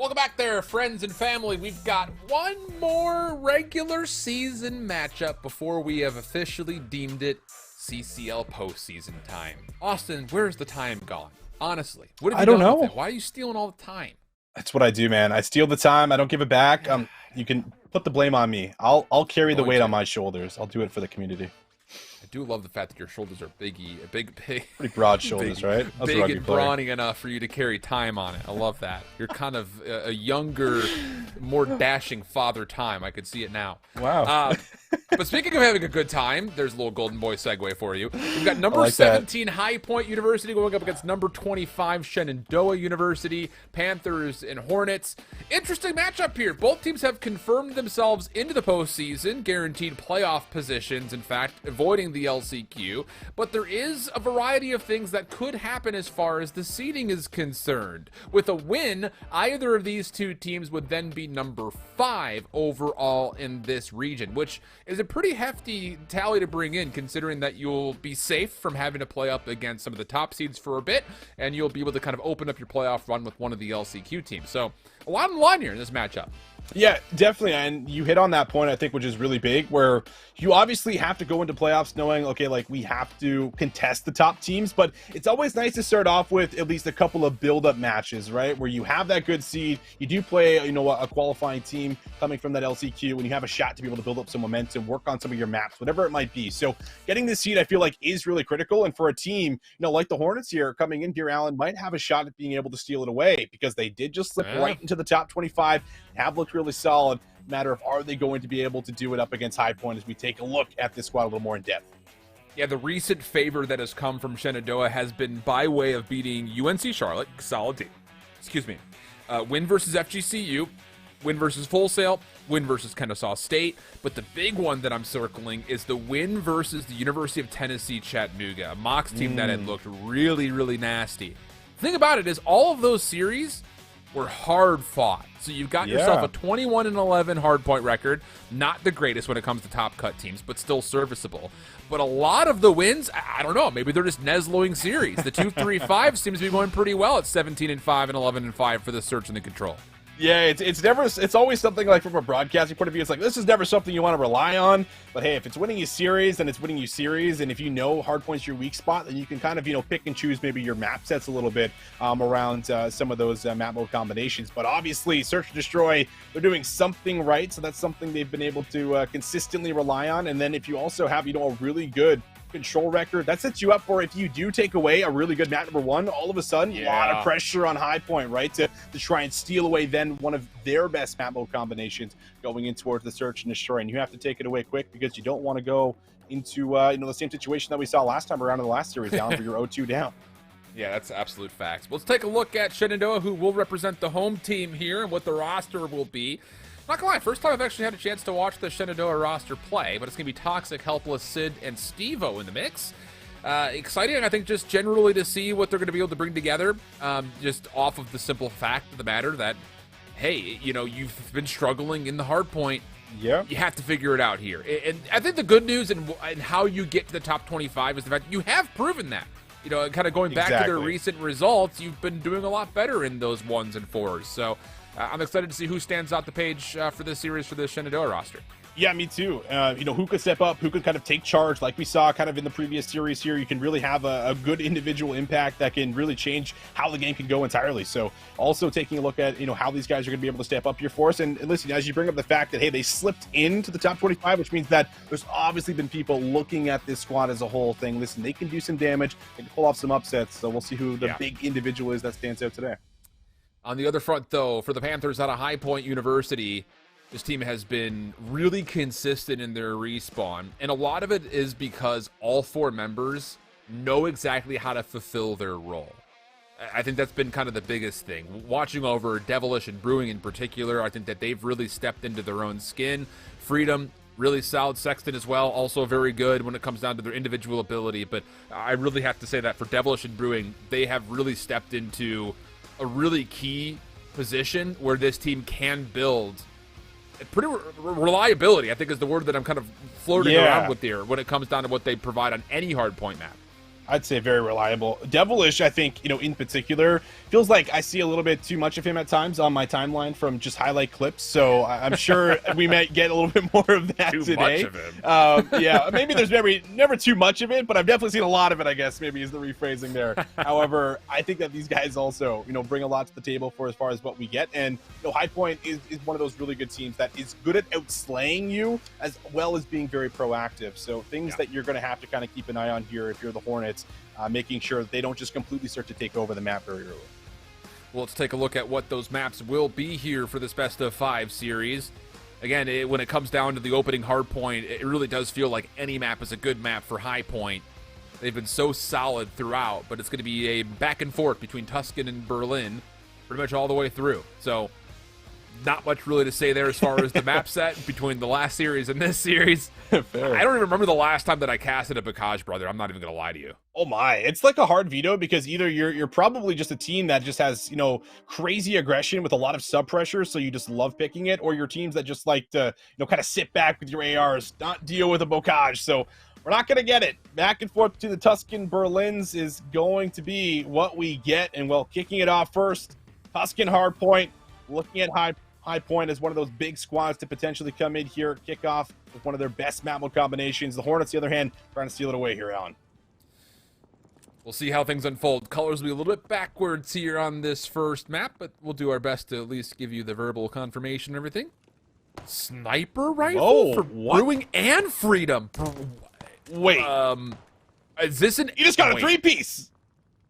Welcome back there, friends and family. We've got one more regular season matchup before we have officially deemed it CCL postseason time. Austin, where's the time gone? Honestly, what have you done with it? Why are you stealing all the time? That's what I do, man. I steal the time. I don't give it back. You can put the blame on me. I'll carry the weight on my shoulders. I'll do it for the community. I do love the fact that your shoulders are big, pretty broad shoulders, right? That's big and brawny enough for you to carry time on it. I love that. You're kind of a younger, more dashing father time. I could see it now. Wow. But speaking of having a good time, there's a little golden boy segue for you. We've got number 17 High Point University going up against number 25 Shenandoah University, Panthers and Hornets. Interesting matchup here. Both teams have confirmed themselves into the postseason, guaranteed playoff positions, in fact, avoiding the LCQ. But there is a variety of things that could happen as far as the seeding is concerned. With a win, either of these two teams would then be number 5 overall in this region, which is a pretty hefty tally to bring in, considering that you'll be safe from having to play up against some of the top seeds for a bit, and you'll be able to kind of open up your playoff run with one of the LCQ teams. So a lot on the line here in this matchup. Yeah, definitely. And you hit on that point, I think, which is really big, where you obviously have to go into playoffs knowing, okay, like we have to contest the top teams, but it's always nice to start off with at least a couple of build-up matches, right? Where you have that good seed, you do play, a qualifying team coming from that LCQ, and you have a shot to be able to build up some momentum, work on some of your maps, whatever it might be. So getting this seed, I feel like, is really critical. And for a team, like the Hornets here coming in here, Alan, might have a shot at being able to steal it away because they did just slip right into the top 25, have looked really solid. Matter of, are they going to be able to do it up against High Point as we take a look at this squad a little more in depth? Yeah, the recent favor that has come from Shenandoah has been by way of beating UNC Charlotte, solid team. Excuse me. Win versus FGCU, win versus Full Sail, win versus Kennesaw State. But the big one that I'm circling is the win versus the University of Tennessee Chattanooga, a Mox team that had looked really, really nasty. The thing about it is all of those series were hard fought. So you've got yourself a 21-11 hardpoint record. Not the greatest when it comes to top cut teams, but still serviceable. But a lot of the wins, I don't know, maybe they're just Nesloing series. The 2-3-5 seems to be going pretty well at 17-5 and 11-5 for the search and the control. Yeah, it's always something like from a broadcasting point of view, it's like this is never something you want to rely on. But hey, if it's winning you series, then it's winning you series. And if you know hardpoint's your weak spot, then you can kind of, pick and choose maybe your map sets a little bit around some of those map mode combinations. But obviously, Search and Destroy, they're doing something right. So that's something they've been able to consistently rely on. And then if you also have, a really good control record, that sets you up for, if you do take away a really good map number 1, all of a sudden a lot of pressure on High Point, right, to try and steal away then one of their best map mode combinations going in towards the Search and Destroy. And you have to take it away quick because you don't want to go into the same situation that we saw last time around in the last series, down for your 0-2 down. Yeah, that's absolute facts. Let's take a look at Shenandoah, who will represent the home team here, and what the roster will be. Not gonna lie, first time I've actually had a chance to watch the Shenandoah roster play, but it's gonna be Toxic, Helpless, Sid, and Stevo in the mix. Exciting, I think, just generally to see what they're gonna be able to bring together, just off of the simple fact of the matter that, hey, you've been struggling in the hard point. Yeah. You have to figure it out here. And I think the good news and how you get to the top 25 is the fact that you have proven that. Kind of going back to their recent results, you've been doing a lot better in those 1s and 4s. So I'm excited to see who stands out the page for this series for the Shenandoah roster. Yeah, me too. Who could step up, who could kind of take charge like we saw kind of in the previous series here. You can really have a good individual impact that can really change how the game can go entirely. So also taking a look at, how these guys are going to be able to step up here for us. And listen, as you bring up the fact that, hey, they slipped into the top 25, which means that there's obviously been people looking at this squad as a whole thing. Listen, they can do some damage, they can pull off some upsets. So we'll see who the big individual is that stands out today. On the other front, though, for the Panthers out of High Point University, this team has been really consistent in their respawn, and a lot of it is because all 4 members know exactly how to fulfill their role. I think that's been kind of the biggest thing. Watching over Devilish and Brewing in particular, I think that they've really stepped into their own skin. Freedom, really solid. Sexton as well, also very good when it comes down to their individual ability, but I really have to say that for Devilish and Brewing, they have really stepped into a really key position where this team can build pretty reliability, I think, is the word that I'm kind of floating around with here when it comes down to what they provide on any hard point map. I'd say very reliable. Devilish, I think, in particular, feels like I see a little bit too much of him at times on my timeline from just highlight clips. So I'm sure we might get a little bit more of that too today. Much of him. Yeah, maybe there's never too much of it, but I've definitely seen a lot of it, I guess, maybe is the rephrasing there. However, I think that these guys also, bring a lot to the table for as far as what we get. And, High Point is one of those really good teams that is good at outslaying you as well as being very proactive. So things that you're going to have to kind of keep an eye on here if you're the Hornets, making sure that they don't just completely start to take over the map very early. Well, let's take a look at what those maps will be here for this best of 5 series. Again, when it comes down to the opening hard point, it really does feel like any map is a good map for High Point. They've been so solid throughout, but it's going to be a back and forth between Tuscan and Berlin pretty much all the way through. So not much really to say there as far as the map set between the last series and this series. Fair. I don't even remember the last time that I casted a Bacage brother. I'm not even going to lie to you. Oh my, it's like a hard veto because either you're probably just a team that just has, crazy aggression with a lot of sub pressure, so you just love picking it, or your teams that just like to, kind of sit back with your ARs, not deal with a Bocage. So we're not going to get it. Back and forth to the Tuscan Berlins is going to be what we get. And well, kicking it off first, Tuscan Hardpoint, looking at High Point as one of those big squads to potentially come in here, kick off with one of their best map mode combinations. The Hornets, on the other hand, trying to steal it away here, Alan. We'll see how things unfold. Colors will be a little bit backwards here on this first map, but we'll do our best to at least give you the verbal confirmation and everything. Sniper rifle for Brewing and Freedom. Wait. Is this an... You just got a 3-piece.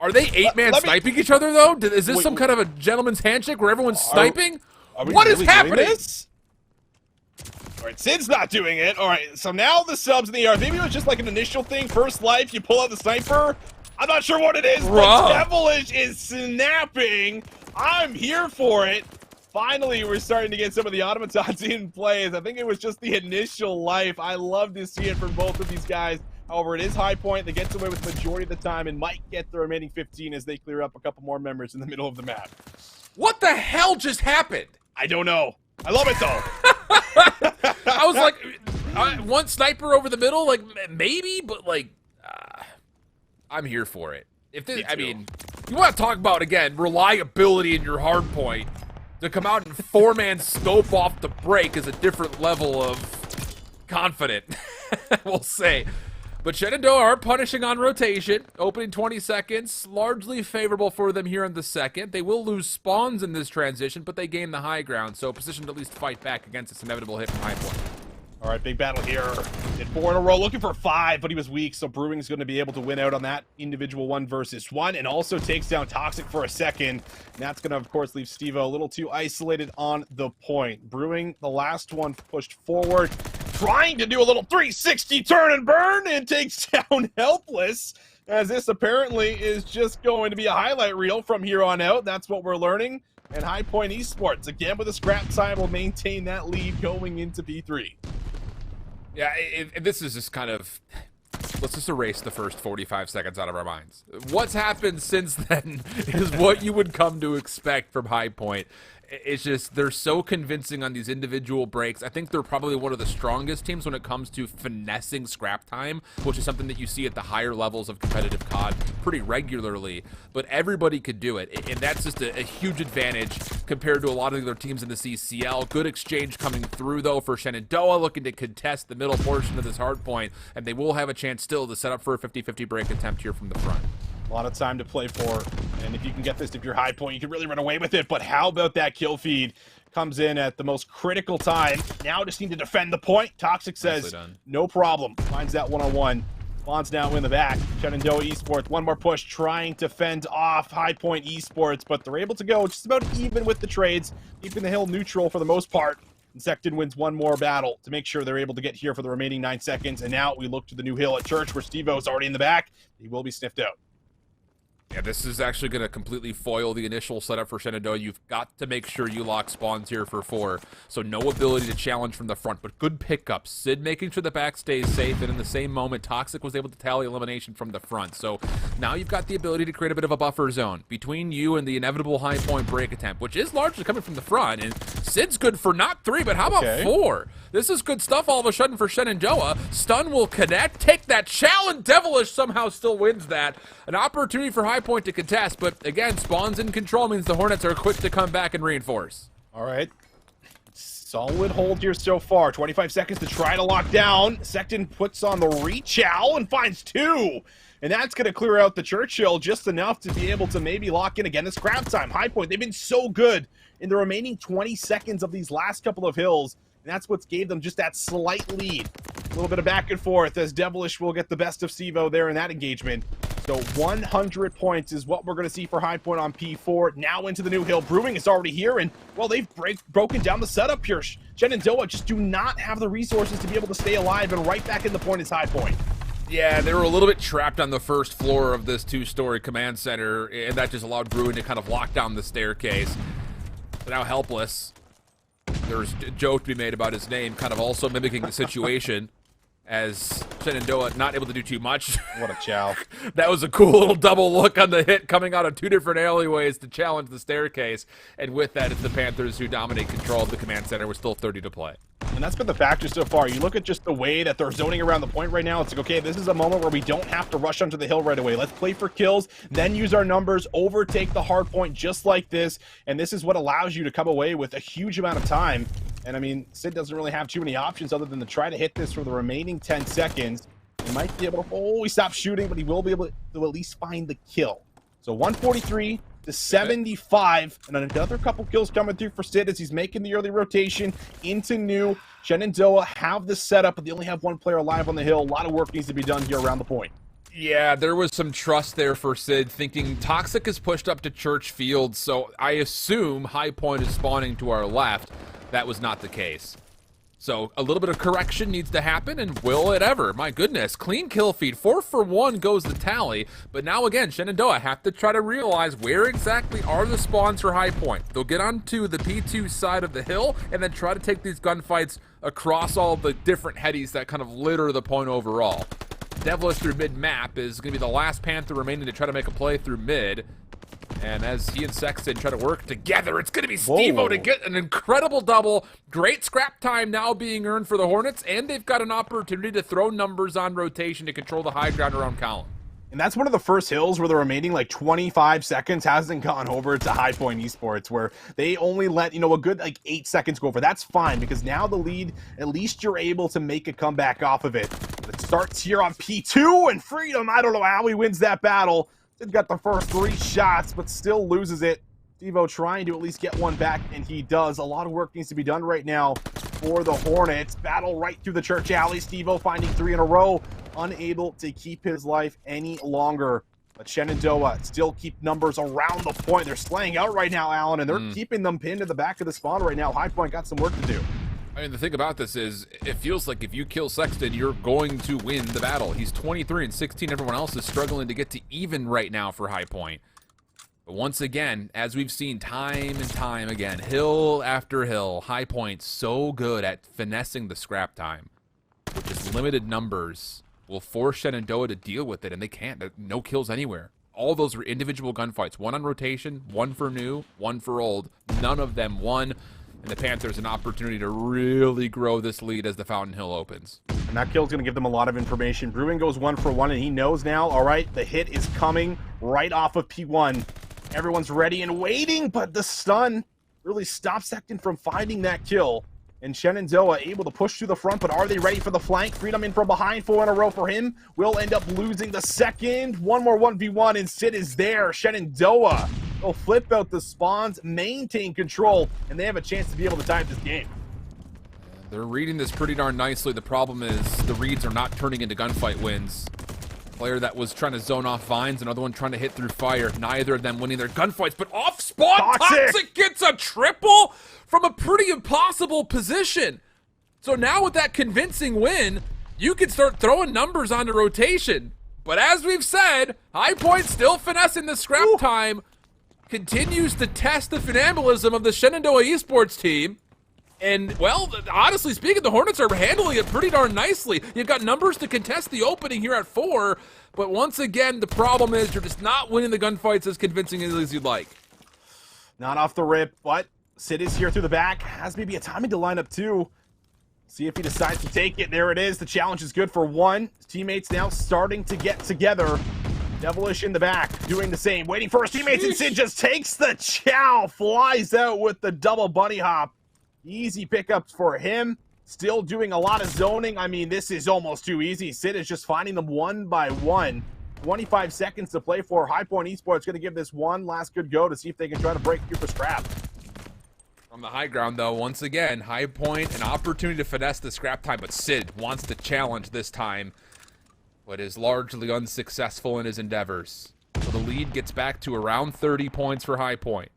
Are they 8-man sniping each other, though? Is this some kind of a gentleman's handshake where everyone's sniping? What is happening? All right, Sid's not doing it. All right, so now the subs in the air. Maybe it was just like an initial thing. First life, you pull out the sniper. I'm not sure what it is, but Devilish is snapping. I'm here for it. Finally, we're starting to get some of the automatons in plays. I think it was just the initial life. I love to see it from both of these guys. However, it is High Point that gets away with the majority of the time and might get the remaining 15 as they clear up a couple more members in the middle of the map. What the hell just happened? I don't know. I love it, though. I was like, one sniper over the middle, like, maybe, but, like, I'm here for it. If this, I mean, you want to talk about, again, reliability in your hard point, to come out and 4-man scope off the break is a different level of confident, we'll say. But Shenandoah are punishing on rotation, opening 20 seconds, largely favorable for them here in the second. They will lose spawns in this transition, but they gain the high ground, so positioned to at least fight back against this inevitable hit from High Point. All right, big battle here. Did 4 in a row, looking for 5, but he was weak, so Brewing's going to be able to win out on that individual 1 versus 1, and also takes down Toxic for a second. And that's going to, of course, leave Stevo a little too isolated on the point. Brewing, the last one, pushed forward, trying to do a little 360 turn and burn, and takes down Helpless, as this apparently is just going to be a highlight reel from here on out. That's what we're learning. And High Point Esports, again with a scrap time, will maintain that lead going into P3. Yeah, this is just kind of... Let's just erase the first 45 seconds out of our minds. What's happened since then is what you would come to expect from High Point. It's just, they're so convincing on these individual breaks. I think they're probably one of the strongest teams when it comes to finessing scrap time, which is something that you see at the higher levels of competitive COD pretty regularly. But everybody could do it, and that's just a huge advantage compared to a lot of the other teams in the CCL. Good exchange coming through, though, for Shenandoah, looking to contest the middle portion of this hard point, and they will have a chance still to set up for a 50-50 break attempt here from the front. A lot of time to play for, and if you can get this, if you're High Point, you can really run away with it. But how about that kill feed? Comes in at the most critical time. Now just need to defend the point. Toxic says, no problem. Finds that one-on-one. Spawns now in the back. Shenandoah Esports, one more push, trying to fend off High Point Esports, but they're able to go just about even with the trades, keeping the hill neutral for the most part. And Secton wins one more battle to make sure they're able to get here for the remaining 9 seconds. And now we look to the new hill at Church, where Stevo's already in the back. He will be sniffed out. Yeah, Yeah, this is actually going to completely foil the initial setup for Shenandoah. You've got to make sure you lock spawns here for 4. So no ability to challenge from the front, but good pickups. Sid making sure the back stays safe, and in the same moment, Toxic was able to tally elimination from the front. So now you've got the ability to create a bit of a buffer zone between you and the inevitable high point break attempt, which is largely coming from the front. And Sid's good for not 3, but how about 4? This is good stuff all of a sudden for Shenandoah. Stun will connect, take that challenge. Devilish somehow still wins that. An opportunity for High Point to contest, but again, spawns in control means the Hornets are quick to come back and reinforce. All right. Solid hold here so far. 25 seconds to try to lock down. Secton puts on the rechow and finds 2. And that's going to clear out the Churchill just enough to be able to maybe lock in again. It's crap time. High Point, they've been so good in the remaining 20 seconds of these last couple of hills. And that's what's gave them just that slight lead. A little bit of back and forth as Devilish will get the best of Sivo there in that engagement. So 100 points is what we're going to see for High Point on P4. Now into the new hill. Brewing is already here, and, well, they've broken down the setup here. Shenandoah just do not have the resources to be able to stay alive, and right back in the point is High Point. Yeah, they were a little bit trapped on the first floor of this 2-story command center, and that just allowed Brewing to kind of lock down the staircase. They're now helpless. There's a joke to be made about his name, kind of also mimicking the situation, as Shenandoah not able to do too much. What a chow. That was a cool little double look on the hit coming out of 2 different alleyways to challenge the staircase. And with that, it's the Panthers who dominate control of the command center with still 30 to play. And that's been the factor so far. You look at just the way that they're zoning around the point right now. It's like, okay, this is a moment where we don't have to rush onto the hill right away. Let's play for kills, then use our numbers, overtake the hard point just like this. And this is what allows you to come away with a huge amount of time. And I mean, Sid doesn't really have too many options other than to try to hit this for the remaining 10 seconds. He might be able to, he stopped shooting, but he will be able to at least find the kill. So 143 to 75, and another couple kills coming through for Sid as he's making the early rotation into new. Shenandoah have the setup, but they only have 1 player alive on the hill. A lot of work needs to be done here around the point. Yeah, there was some trust there for Sid, thinking Toxic is pushed up to Church Field, so I assume High Point is spawning to our left. That was not the case. So a little bit of correction needs to happen, and will it ever? My goodness, clean kill feed. 4 for 1 goes the tally, but now again, Shenandoah have to try to realize where exactly are the spawns for High Point. They'll get onto the P2 side of the hill, and then try to take these gunfights across all the different headies that kind of litter the point overall. Devilish through mid-map is going to be the last Panther remaining to try to make a play through mid. And as he and Sexton try to work together, it's going to be Steve-O to get an incredible double. Great scrap time now being earned for the Hornets, and they've got an opportunity to throw numbers on rotation to control the high ground around Column. And that's one of the first hills where the remaining like 25 seconds hasn't gone over to High Point Esports, where they only let, a good like 8 seconds go over. That's fine, because now the lead, at least you're able to make a comeback off of it. It starts here on P2, and Freedom, I don't know how he wins that battle. Sid got the first 3 shots, but still loses it. Steve-O trying to at least get one back, and he does. A lot of work needs to be done right now for the Hornets. Battle right through the church alley. Steve-O finding 3 in a row. Unable to keep his life any longer. But Shenandoah still keep numbers around the point. They're slaying out right now, Alan, and they're keeping them pinned to the back of the spawn right now. High Point got some work to do. I mean, the thing about this is, it feels like if you kill Sexton, you're going to win the battle. He's 23 and 16. Everyone else is struggling to get to even right now for High Point. But once again, as we've seen time and time again, hill after hill, High Point so good at finessing the scrap time, with just limited numbers, will force Shenandoah to deal with it, and they can't. No kills anywhere. All those were individual gunfights. 1 on rotation, 1 for new, 1 for old. None of them won. And the Panthers an opportunity to really grow this lead as the Fountain Hill opens. And that kill's going to give them a lot of information. Brewing goes 1 for 1, and he knows now, all right, the hit is coming right off of P1. Everyone's ready and waiting, but the stun really stops Secton from finding that kill. And Shenandoah able to push to the front, but are they ready for the flank? Freedom in from behind, 4 in a row for him. Will end up losing the second. 1 more 1v1, and Sid is there. Shenandoah will flip out the spawns, maintain control, and they have a chance to be able to tie up this game. They're reading this pretty darn nicely. The problem is the reads are not turning into gunfight wins. Player that was trying to zone off vines, another one trying to hit through fire. Neither of them winning their gunfights, but off spawn, Toxic gets a triple from a pretty impossible position. So now with that convincing win, you can start throwing numbers onto rotation. But as we've said, High Point still finessing the scrap time, continues to test the funambulism of the Shenandoah Esports team. And, well, honestly speaking, the Hornets are handling it pretty darn nicely. You've got numbers to contest the opening here at 4, but once again, the problem is you're just not winning the gunfights as convincingly as you'd like. Not off the rip, but Sid is here through the back. Has maybe a timing to line up too. See if he decides to take it. There it is. The challenge is good for 1. His teammates now starting to get together. Devilish in the back, doing the same. Waiting for his teammates, and Sid just takes the chow. Flies out with the double bunny hop. Easy pickups for him. Still doing a lot of zoning. I mean, this is almost too easy. Sid is just finding them one by one. 25 seconds to play for. High Point Esports going to give this one last good go to see if they can try to break through for scrap. From the high ground, though, once again, High Point, an opportunity to finesse the scrap time, but Sid wants to challenge this time, but is largely unsuccessful in his endeavors. So the lead gets back to around 30 points for High Point.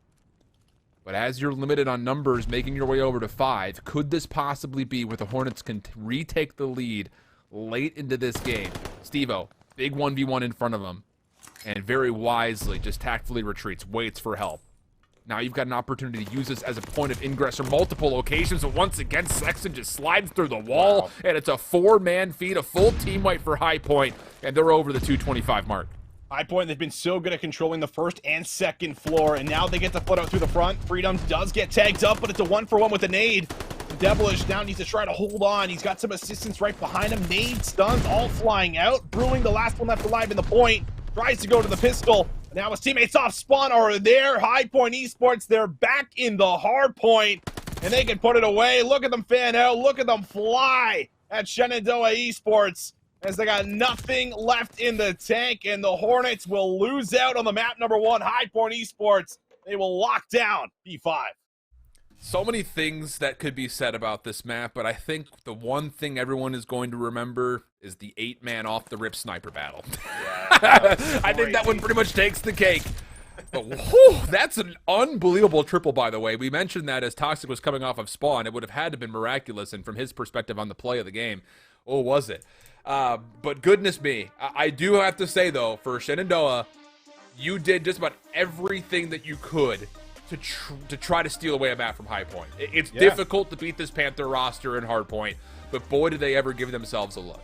But as you're limited on numbers, making your way over to 5, could this possibly be where the Hornets can retake the lead late into this game? Steve-O, big 1v1 in front of him, and very wisely just tactfully retreats, waits for help. Now you've got an opportunity to use this as a point of ingress from multiple locations, but once again, Sexton just slides through the wall, and it's a 4-man feed, a full team wipe for High Point, and they're over the 225 mark. High Point, they've been so good at controlling the first and second floor, and now they get to foot out through the front. Freedom does get tagged up, but it's a 1-for-1 with a nade. The Devilish now needs to try to hold on. He's got some assistance right behind him. Nade stuns all flying out. Brewing, the last one left alive in the point, tries to go to the pistol. Now his teammates off spawn are there. High Point Esports, they're back in the hard point, and they can put it away. Look at them fan out. Look at them fly at Shenandoah Esports, as they got nothing left in the tank, and the Hornets will lose out on the map number 1. High Point Esports, they will lock down B5. So many things that could be said about this map, but I think the one thing everyone is going to remember is the 8-man off the rip sniper battle. Yeah, I think that one pretty much takes the cake. But whew, that's an unbelievable triple, by the way. We mentioned that as Toxic was coming off of spawn, it would have had to have been miraculous, and from his perspective on the play of the game, oh, was it? But goodness me, I do have to say, though, for Shenandoah, you did just about everything that you could to try to steal away a map from High Point. It's difficult to beat this Panther roster in Hardpoint, but boy, did they ever give themselves a look.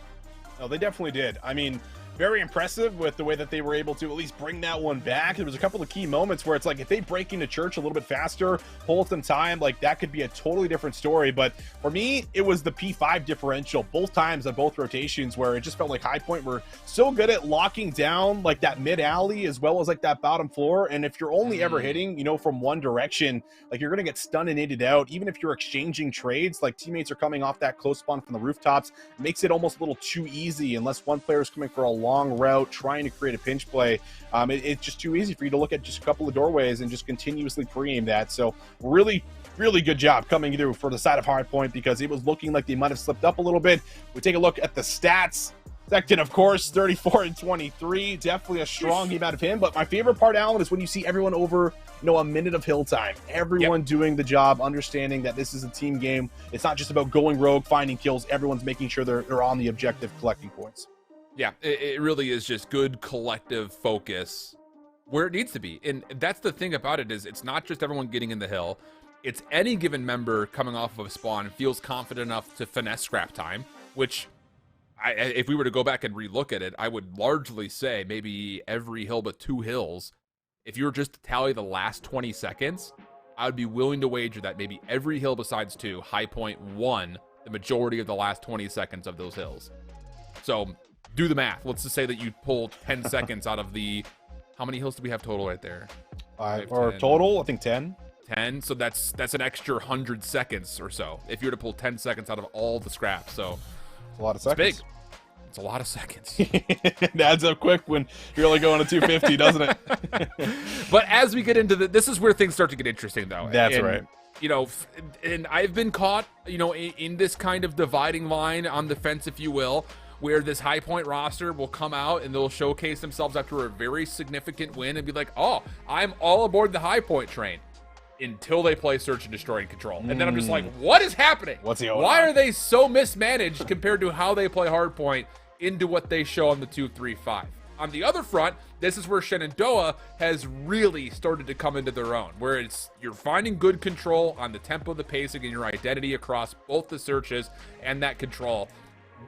Oh, they definitely did. I mean, very impressive with the way that they were able to at least bring that one back. There was a couple of key moments where it's like, if they break into church a little bit faster, hold some time, like that could be a totally different story. But for me, it was the P5 differential both times on both rotations, where it just felt like High Point were so good at locking down like that mid alley as well as like that bottom floor. And if you're only ever hitting, you know, from one direction, like you're going to get stunned and knitted out. Even if you're exchanging trades, like teammates are coming off that close spawn from the rooftops, it makes it almost a little too easy unless one player is coming for a long route trying to create a pinch play. It's just too easy for you to look at just a couple of doorways and just continuously pre-aim that. So really good job coming through for the side of Hardpoint, because it was looking like they might have slipped up a little bit. We take a look at the stats. Second, of course, 34 and 23, definitely a strong game out of him. But my favorite part, Alan, is when you see everyone over, you know, a minute of hill time. Everyone doing the job, understanding that this is a team game. It's not just about going rogue, finding kills. Everyone's making sure they're on the objective, collecting points. Yeah, it really is just good collective focus where it needs to be. And that's the thing about it, is it's not just everyone getting in the hill. It's any given member coming off of a spawn feels confident enough to finesse scrap time, which if we were to go back and relook at it, I would largely say maybe every hill but 2 hills. If you were just to tally the last 20 seconds, I would be willing to wager that maybe every hill besides 2, High Point won the majority of the last 20 seconds of those hills. So do the math. Let's just say that you pulled 10 seconds out of the... How many hills do we have total right there? 5, or 10. Total, I think 10. 10, so that's an extra 100 seconds or so if you were to pull 10 seconds out of all the scrap. So it's a lot of seconds. It's big. It's a lot of seconds. It adds up quick when you're only going to 250, doesn't it? But as we get into this is where things start to get interesting, though. That's right. You know, and I've been caught, you know, in this kind of dividing line on the fence, if you will, where this High Point roster will come out and they'll showcase themselves after a very significant win and be like, oh, I'm all aboard the High Point train, until they play Search and Destroy and Control. And then I'm just like, what is happening? Why are they so mismanaged compared to how they play Hardpoint? into what they show on the 2-3-5. On the other front, this is where Shenandoah has really started to come into their own, where you're finding good control on the tempo, the pacing, and your identity across both the searches and that control.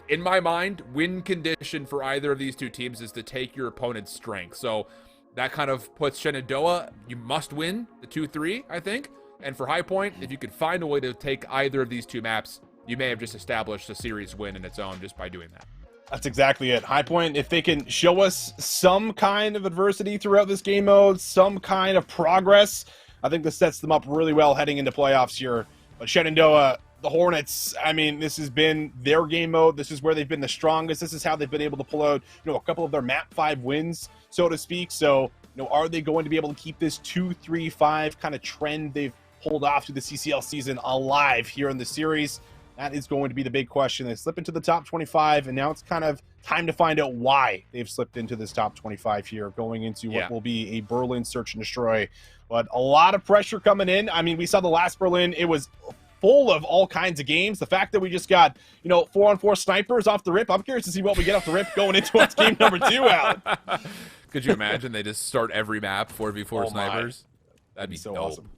In my mind, win condition for either of these two teams is to take your opponent's strength. So that kind of puts Shenandoah, you must win the 2-3, I think. And for High Point, if you could find a way to take either of these two maps, you may have just established a series win in its own just by doing that. That's exactly it. High Point, if they can show us some kind of adversity throughout this game mode, some kind of progress, I think this sets them up really well heading into playoffs here. But Shenandoah, the Hornets, I mean, this has been their game mode. This is where they've been the strongest. This is how they've been able to pull out, a couple of their map 5 wins, so to speak. So, are they going to be able to keep this 2-3-5 kind of trend they've pulled off through the CCL season alive here in the series? That is going to be the big question. They slip into the top 25, and now it's kind of time to find out why they've slipped into this top 25 here, going into what will be a Berlin search and destroy. But a lot of pressure coming in. I mean, we saw the last Berlin. It was full of all kinds of games. The fact that we just got, 4-on-4 snipers off the rip, I'm curious to see what we get off the rip going into what's game number 2 out. Could you imagine they just start every map 4v4 snipers? That'd be so dope. awesome.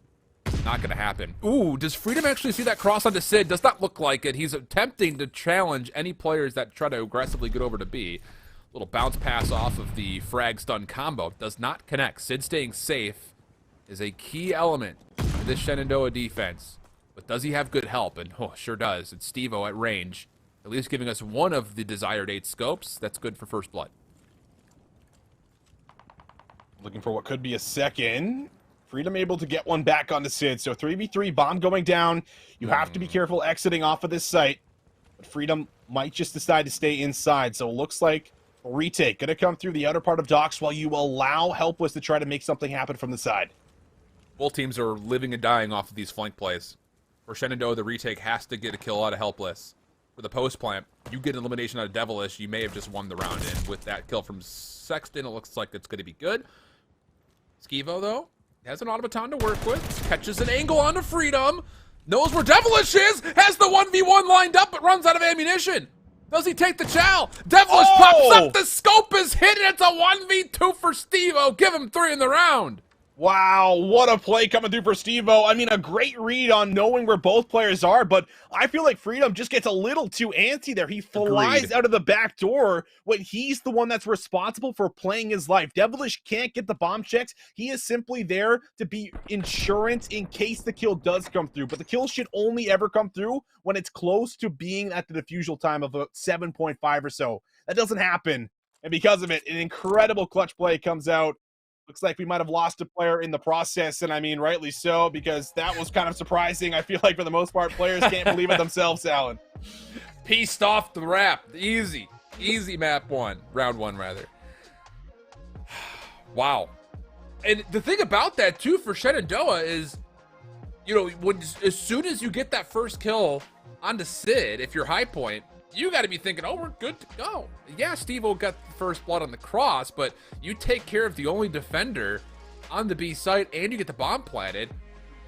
Not going to happen. Ooh, does Freedom actually see that cross onto Sid? Does not look like it. He's attempting to challenge any players that try to aggressively get over to B. Little bounce pass off of the frag stun combo. Does not connect. Sid staying safe is a key element to this Shenandoah defense. But does he have good help? And sure does. It's Steve-O at range. At least giving us one of the desired 8 scopes. That's good for first blood. Looking for what could be a second. Freedom able to get one back onto Sid. So 3v3, bomb going down. You have to be careful exiting off of this site. But Freedom might just decide to stay inside. So it looks like a retake. Going to come through the outer part of docks while you allow Helpless to try to make something happen from the side. Both teams are living and dying off of these flank plays. For Shenandoah, the retake has to get a kill out of Helpless. For the post plant, you get an elimination out of Devilish, you may have just won the round. And with that kill from Sexton, it looks like it's going to be good. Skeevo, though, has an automaton to work with. Catches an angle onto Freedom. Knows where Devilish is. Has the 1v1 lined up, but runs out of ammunition. Does he take the chow? Devilish pops up. The scope is hit, and it's a 1v2 for Steve-O. Give him 3 in the round. Wow, what a play coming through for Steve-O. I mean, a great read on knowing where both players are, but I feel like Freedom just gets a little too antsy there. He flies out of the back door when he's the one that's responsible for playing his life. Devilish can't get the bomb checks. He is simply there to be insurance in case the kill does come through, but the kill should only ever come through when it's close to being at the defusal time of about 7.5 or so. That doesn't happen, and because of it, an incredible clutch play comes out. Looks like we might have lost a player in the process, and I mean, rightly so, because that was kind of surprising. I feel like for the most part, players can't believe it themselves, Alan. Pieced off the wrap. Easy. Easy map 1. Round 1, rather. Wow. And the thing about that, too, for Shenandoah is, as soon as you get that first kill onto Sid, if you're High Point, you got to be thinking, we're good to go. Yeah, Steve-O got the first blood on the cross, but you take care of the only defender on the B site and you get the bomb planted,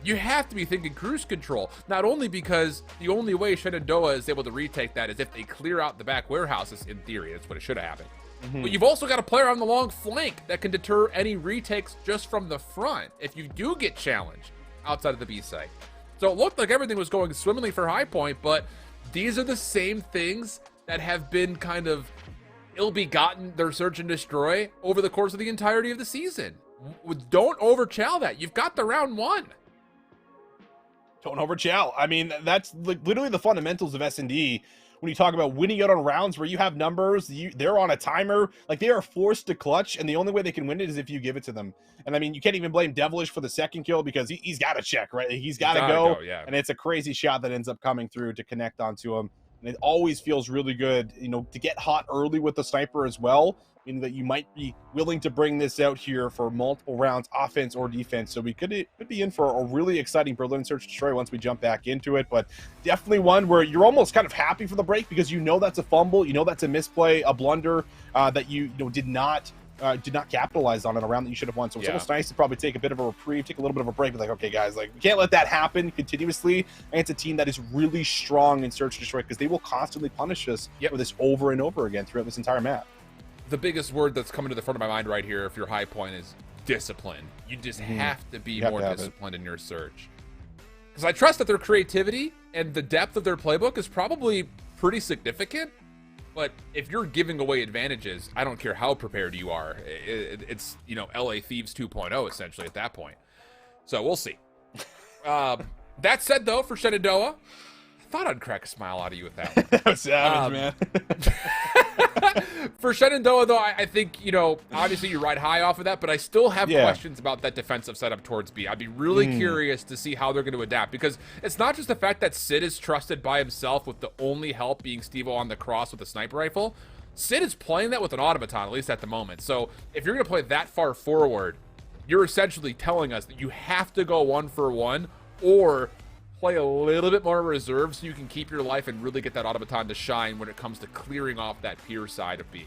you have to be thinking cruise control. Not only because the only way Shenandoah is able to retake that is if they clear out the back warehouses, in theory. That's what it should have happened. But you've also got a player on the long flank that can deter any retakes just from the front if you do get challenged outside of the B site. So it looked like everything was going swimmingly for High Point, but these are the same things that have been kind of ill-begotten, their search and destroy over the course of the entirety of the season. Don't overchow that. You've got the round 1. Don't overchow. I mean, that's literally the fundamentals of S&D. When you talk about winning out on rounds where you have numbers, they're on a timer, like they are forced to clutch, and the only way they can win it is if you give it to them. And I mean, you can't even blame Devilish for the second kill because he's got to check, right? He's got to go, yeah. And it's a crazy shot that ends up coming through to connect onto him. And it always feels really good, to get hot early with the sniper as well, meaning that you might be willing to bring this out here for multiple rounds, offense or defense. So we could be in for a really exciting Berlin Search and Destroy once we jump back into it. But definitely one where you're almost kind of happy for the break because that's a fumble, that's a misplay, a blunder that you did not did not capitalize on it, a round that you should have won. So it's almost nice to probably take a bit of a reprieve, take a little bit of a break. Be like, okay, guys, like we can't let that happen continuously. And it's a team that is really strong in Search and Destroy because they will constantly punish us for this over and over again throughout this entire map. The biggest word that's coming to the front of my mind right here, if your high point, is discipline. You just have to be more disciplined in your search. Because I trust that their creativity and the depth of their playbook is probably pretty significant. But if you're giving away advantages, I don't care how prepared you are. It's, you know, LA Thieves 2.0 essentially at that point. So we'll see. That said, though, for Shenandoah, I thought I'd crack a smile out of you with that one. That was savage, man. For Shenandoah, though, I think, you know, obviously you ride high off of that, but I still have questions about that defensive setup towards B. I'd be really curious to see how they're going to adapt, because it's not just the fact that Sid is trusted by himself with the only help being Steve-O on the cross with a sniper rifle. Sid is playing that with an automaton, at least at the moment. So if you're going to play that far forward, you're essentially telling us that you have to go 1-for-1 or play a little bit more reserve so you can keep your life and really get that automaton to shine when it comes to clearing off that pier side of B.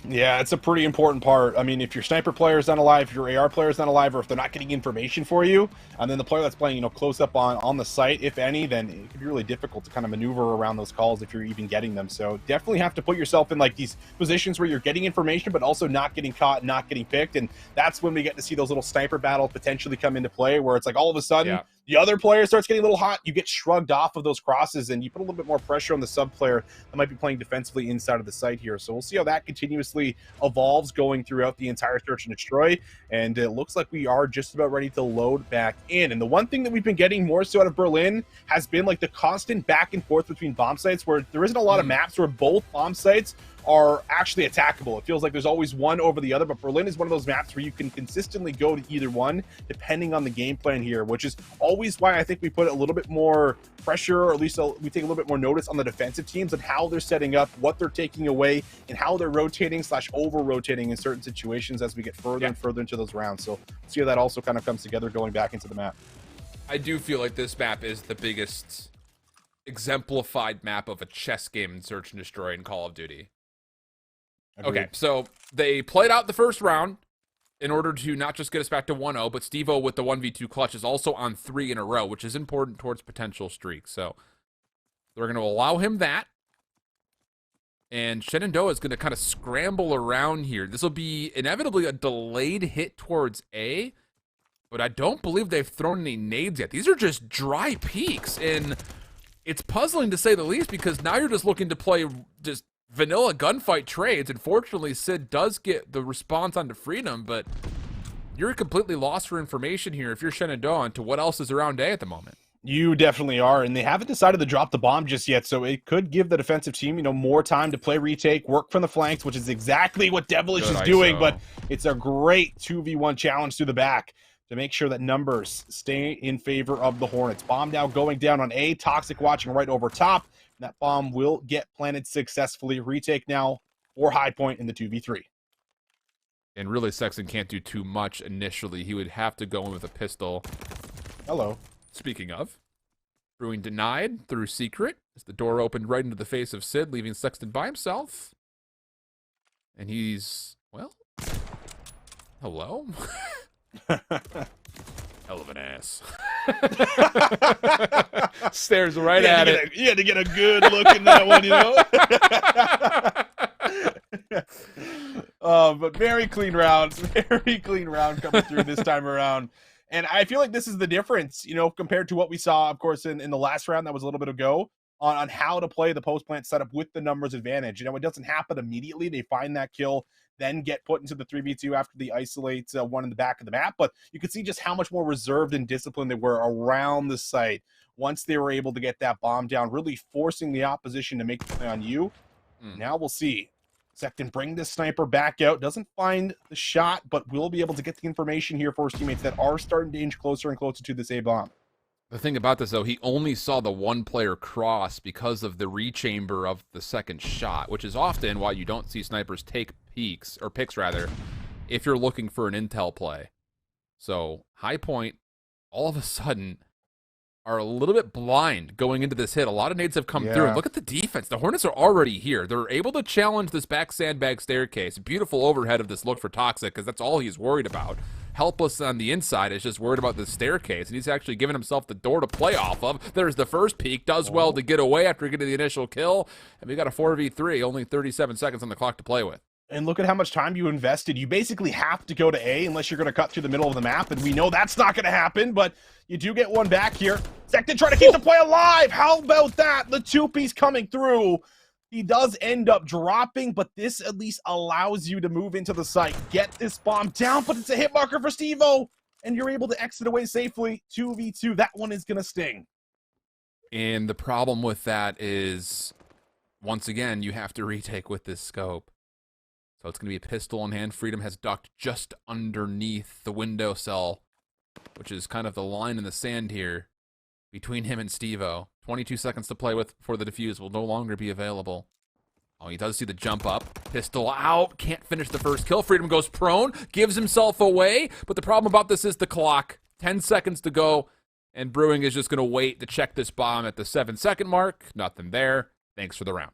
Yeah, it's a pretty important part. I mean, if your sniper player is not alive, if your AR player is not alive, or if they're not getting information for you, and then the player that's playing, you know, close up on the site, if any, then it can be really difficult to kind of maneuver around those calls if you're even getting them. So definitely have to put yourself in like these positions where you're getting information, but also not getting caught, not getting picked. And that's when we get to see those little sniper battles potentially come into play, where it's like all of a sudden the other player starts getting a little hot, you get shrugged off of those crosses, and you put a little bit more pressure on the sub player that might be playing defensively inside of the site here. So we'll see how that continuously evolves going throughout the entire Search and Destroy. And it looks like we are just about ready to load back in. And the one thing that we've been getting more so out of Berlin has been like the constant back and forth between bomb sites, where there isn't a lot of maps where both bomb sites are actually attackable. It feels like there's always one over the other, but Berlin is one of those maps where you can consistently go to either one depending on the game plan here, which is always why I think we put a little bit more pressure, or at least we take a little bit more notice on the defensive teams and how they're setting up, what they're taking away, and how they're rotating / over-rotating in certain situations as we get further and further into those rounds. So see how that also kind of comes together going back into the map. I do feel like this map is the biggest exemplified map of a chess game in Search and Destroy in Call of Duty. Okay, so they played out the first round in order to not just get us back to 1-0, but Steve-O with the 1v2 clutch is also on 3 in a row, which is important towards potential streaks. So they're going to allow him that. And Shenandoah is going to kind of scramble around here. This will be inevitably a delayed hit towards A, but I don't believe they've thrown any nades yet. These are just dry peaks, and it's puzzling to say the least, because now you're just looking to play just vanilla gunfight trades. Unfortunately, Sid does get the response onto Freedom, but you're completely lost for information here if you're Shenandoah into what else is around A at the moment. You definitely are, and they haven't decided to drop the bomb just yet, so it could give the defensive team, you know, more time to play retake, work from the flanks, which is exactly what Devilish is doing, but it's a great 2v1 challenge through the back to make sure that numbers stay in favor of the Hornets. Bomb now going down on A, Toxic watching right over top. That bomb will get planted successfully. Retake now for High Point in the 2v3. And really, Sexton can't do too much initially. He would have to go in with a pistol. Hello. Speaking of, Brewing denied through Secret as the door opened right into the face of Sid, leaving Sexton by himself. And he's, well, hello? Hell of an ass. Stares right at it. You had to get a good look in that one, you know? But very clean round coming through this time around. And I feel like this is the difference, you know, compared to what we saw, of course, in the last round that was a little bit ago, on how to play the post-plant setup with the numbers advantage. You know, it doesn't happen immediately. They find that kill, then get put into the 3v2 after the isolate one in the back of the map. But you could see just how much more reserved and disciplined they were around the site once they were able to get that bomb down, really forcing the opposition to make the play on you. Now we'll see. Sexton bring this sniper back out. Doesn't find the shot, but will be able to get the information here for his teammates that are starting to inch closer and closer to this A bomb. The thing about this, though, he only saw the one player cross because of the rechamber of the second shot, which is often why you don't see snipers take peeks, or picks rather, if you're looking for an intel play. So, High Point, all of a sudden, are a little bit blind going into this hit. A lot of nades have come through. And Yeah. look at the defense. The Hornets are already here. They're able to challenge this back sandbag staircase. Beautiful overhead of this look for Toxic, because that's all he's worried about. Helpless on the inside is just worried about the staircase, and he's actually given himself the door to play off of. There's the first peek. Does well to get away after getting the initial kill. And we got a 4v3, only 37 seconds on the clock to play with. And look at how much time you invested. You basically have to go to A unless you're going to cut through the middle of the map, and we know that's not going to happen, but you do get one back here. Second trying to keep the play alive. How about that? The two-piece coming through. He does end up dropping, but this at least allows you to move into the site, get this bomb down, but it's a hit marker for Steve-O, and you're able to exit away safely. 2v2, that one is going to sting. And the problem with that is, once again, you have to retake with this scope. So it's going to be a pistol in hand. Freedom has ducked just underneath the window cell, which is kind of the line in the sand here between him and Steve-O. 22 seconds to play with before the defuse will no longer be available. Oh, he does see the jump up. Pistol out. Can't finish the first kill. Freedom goes prone. Gives himself away. But the problem about this is the clock. 10 seconds to go. And Brewing is just going to wait to check this bomb at the 7-second mark. Nothing there. Thanks for the round.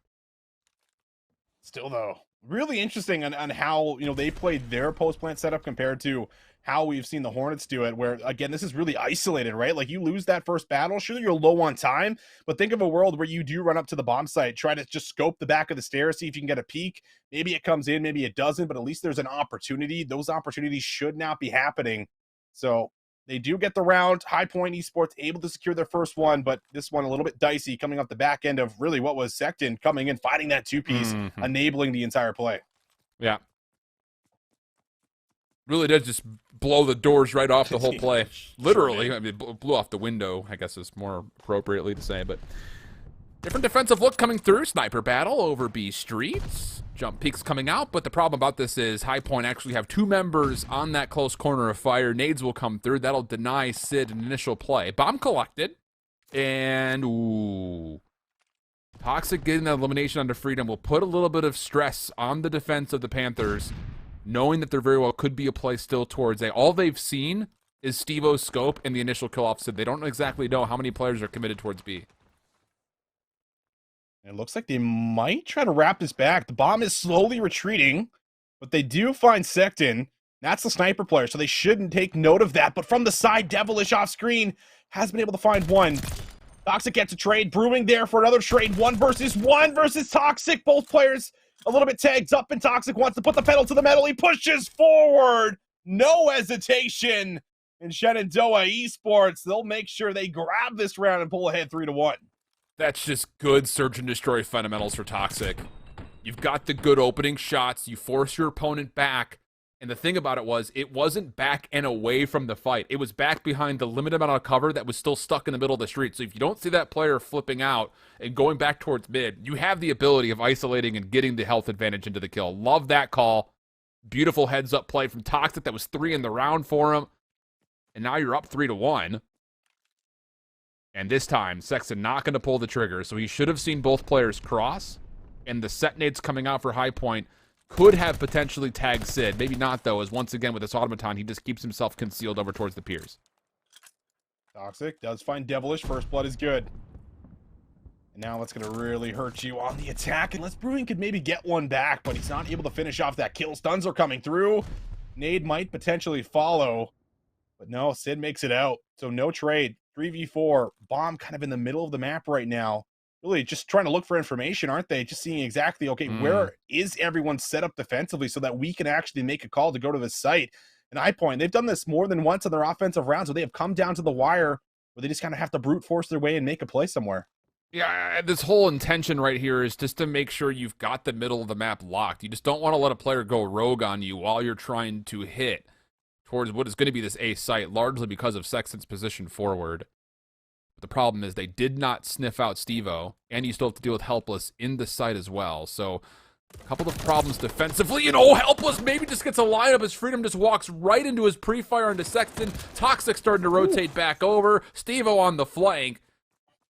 Still, though, really interesting on how, they played their post-plant setup compared to how we've seen the Hornets do it, where, again, this is really isolated, right? Like, you lose that first battle, sure, you're low on time, but think of a world where you do run up to the bomb site, try to just scope the back of the stairs, see if you can get a peek. Maybe it comes in, maybe it doesn't, but at least there's an opportunity. Those opportunities should not be happening. So they do get the round. High Point Esports able to secure their first one, but this one a little bit dicey coming off the back end of really what was Secton coming in, fighting that two-piece, enabling the entire play. Yeah. Really did just blow the doors right off the whole play. Literally. I mean, blew off the window, I guess is more appropriately to say. But different defensive look coming through. Sniper battle over B Street. Jump peaks coming out. But the problem about this is High Point actually have two members on that close corner of fire. Nades will come through. That'll deny Sid an initial play. Bomb collected. And, ooh. Toxic getting that elimination under Freedom will put a little bit of stress on the defense of the Panthers, knowing that there very well could be a play still towards A. All they've seen is Steve-O's scope and the initial kill off Sid. They don't exactly know how many players are committed towards B. It looks like they might try to wrap this back. The bomb is slowly retreating, but they do find Secton. That's the sniper player, so they shouldn't take note of that. But from the side, Devilish off screen has been able to find one. Toxic gets a trade. Brewing there for another trade. 1 versus Toxic. Both players a little bit tagged up, and Toxic wants to put the pedal to the metal. He pushes forward. No hesitation. And Shenandoah Esports, they'll make sure they grab this round and pull ahead 3-1. That's just good search and destroy fundamentals for Toxic. You've got the good opening shots. You force your opponent back. And the thing about it wasn't back and away from the fight. It was back behind the limited amount of cover that was still stuck in the middle of the street. So if you don't see that player flipping out and going back towards mid, you have the ability of isolating and getting the health advantage into the kill. Love that call. Beautiful heads-up play from Toxic. That was 3 in the round for him. And now you're up 3-1. And this time, Sexton not going to pull the trigger. So he should have seen both players cross. And the set nades coming out for High Point could have potentially tagged Sid. Maybe not, though, as once again with this automaton, he just keeps himself concealed over towards the piers. Toxic does find Devilish. First blood is good. And now that's going to really hurt you on the attack. Unless Brewing could maybe get one back, but he's not able to finish off that kill. Stuns are coming through. Nade might potentially follow. But no, Sid makes it out. So no trade. 3v4. Bomb kind of in the middle of the map right now. Really just trying to look for information, aren't they? Just seeing exactly, okay, where is everyone set up defensively so that we can actually make a call to go to the site. And High Point, they've done this more than once in their offensive rounds where they have come down to the wire where they just kind of have to brute force their way and make a play somewhere. Yeah, this whole intention right here is just to make sure you've got the middle of the map locked. You just don't want to let a player go rogue on you while you're trying to hit towards what is going to be this A site, largely because of Sexton's position forward. But the problem is they did not sniff out Steve-O, and you still have to deal with Helpless in the site as well. So a couple of problems defensively, and Helpless maybe just gets a lineup as Freedom just walks right into his pre-fire into Sexton. Toxic starting to rotate back over. Steve-O on the flank.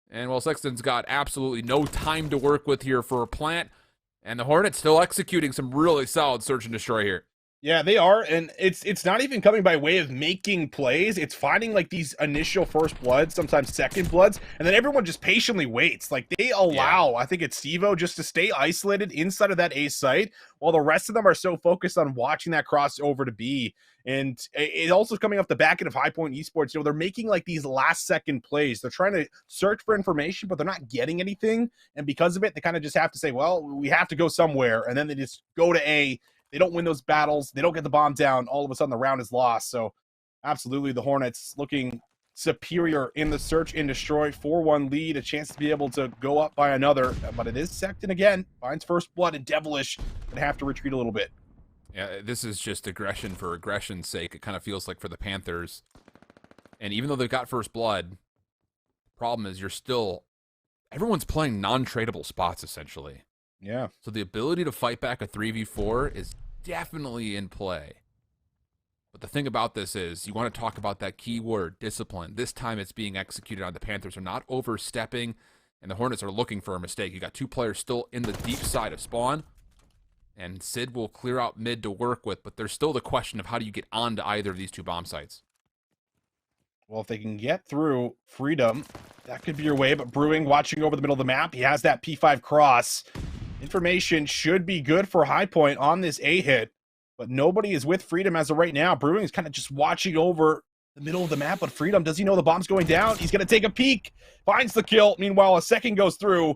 And well, Sexton's got absolutely no time to work with here for a plant. And the Hornets still executing some really solid search and destroy here. Yeah, they are, and it's not even coming by way of making plays. It's finding like these initial first bloods, sometimes second bloods, and then everyone just patiently waits. Like they allow, I think it's Stevo, just to stay isolated inside of that A site, while the rest of them are so focused on watching that cross over to B. And it also coming off the back end of High Point Esports. They're making like these last second plays. They're trying to search for information, but they're not getting anything. And because of it, they kind of just have to say, well, we have to go somewhere. And then they just go to A. They don't win those battles. They don't get the bomb down. All of a sudden, the round is lost. So, absolutely, the Hornets looking superior in the search and destroy. 4-1 lead, a chance to be able to go up by another. But it is Secton again. Finds first blood, and Devilish going to have to retreat a little bit. Yeah, this is just aggression for aggression's sake. It kind of feels like for the Panthers. And even though they've got first blood, the problem is everyone's playing non-tradable spots, essentially. Yeah. So the ability to fight back a 3v4 is definitely in play. But the thing about this is, you want to talk about that key word, discipline. This time it's being executed on. The Panthers are not overstepping, and the Hornets are looking for a mistake. You got two players still in the deep side of spawn, and Sid will clear out mid to work with, but there's still the question of how do you get onto either of these two bomb sites. Well, if they can get through Freedom, that could be your way. But Brewing watching over the middle of the map. He has that P5 cross. Information should be good for High Point on this A hit, but nobody is with Freedom as of right now. Brewing is kind of just watching over the middle of the map, but Freedom, does he know the bomb's going down? He's going to take a peek, finds the kill. Meanwhile, a second goes through.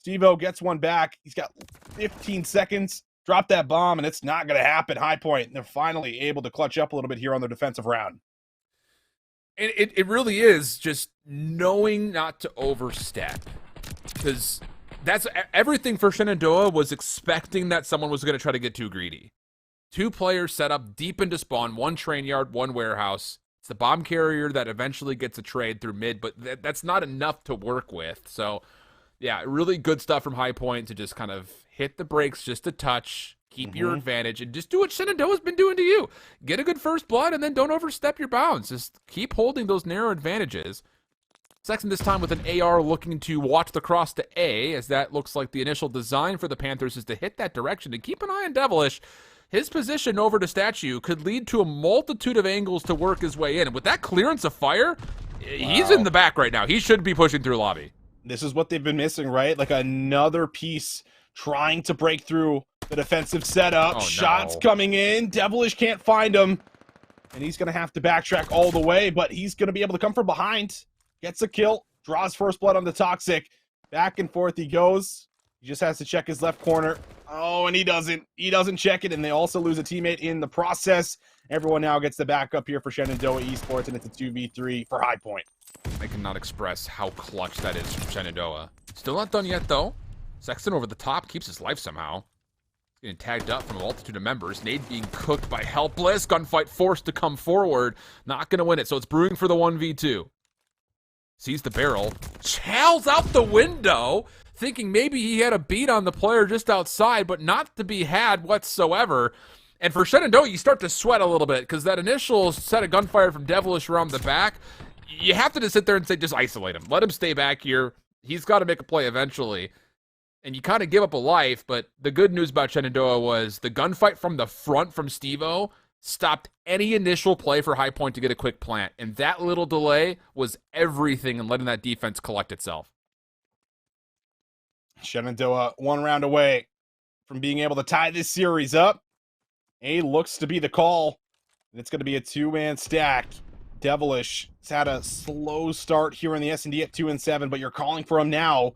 Stevo gets one back. He's got 15 seconds. Drop that bomb, and it's not going to happen. High Point, and they're finally able to clutch up a little bit here on their defensive round. And it really is just knowing not to overstep, because that's everything for Shenandoah was expecting that someone was going to try to get too greedy. Two players set up deep into spawn, one train yard, one warehouse. It's the bomb carrier that eventually gets a trade through mid, but that's not enough to work with. So, yeah, really good stuff from High Point to just kind of hit the brakes just a touch, keep your advantage, and just do what Shenandoah's been doing to you. Get a good first blood, and then don't overstep your bounds. Just keep holding those narrow advantages. Sexton this time with an AR looking to watch the cross to A, as that looks like the initial design for the Panthers is to hit that direction. And keep an eye on Devilish. His position over to Statue could lead to a multitude of angles to work his way in. And with that clearance of fire, he's in the back right now. He should be pushing through lobby. This is what they've been missing, right? Like another piece trying to break through the defensive setup. Oh, Shots no. coming in. Devilish can't find him. And he's going to have to backtrack all the way, but he's going to be able to come from behind. Gets a kill, draws first blood on the Toxic. Back and forth he goes. He just has to check his left corner. Oh, and he doesn't. He doesn't check it, and they also lose a teammate in the process. Everyone now gets the backup here for Shenandoah Esports, and it's a 2v3 for High Point. I cannot express how clutch that is from Shenandoah. Still not done yet, though. Sexton over the top keeps his life somehow. Getting tagged up from a multitude of members. Nade being cooked by Helpless. Gunfight forced to come forward. Not going to win it, so it's Brewing for the 1v2. Sees the barrel, chowls out the window, thinking maybe he had a beat on the player just outside, but not to be had whatsoever. And for Shenandoah, you start to sweat a little bit, because that initial set of gunfire from Devilish around the back, you have to just sit there and say, just isolate him. Let him stay back here. He's got to make a play eventually. And you kind of give up a life, but the good news about Shenandoah was the gunfight from the front from Stevo stopped any initial play for High Point to get a quick plant. And that little delay was everything in letting that defense collect itself. Shenandoah 1 round away from being able to tie this series up. A looks to be the call. And it's going to be a 2-man stack. Devilish has had a slow start here in the S&D at 2-7, but you're calling for him now.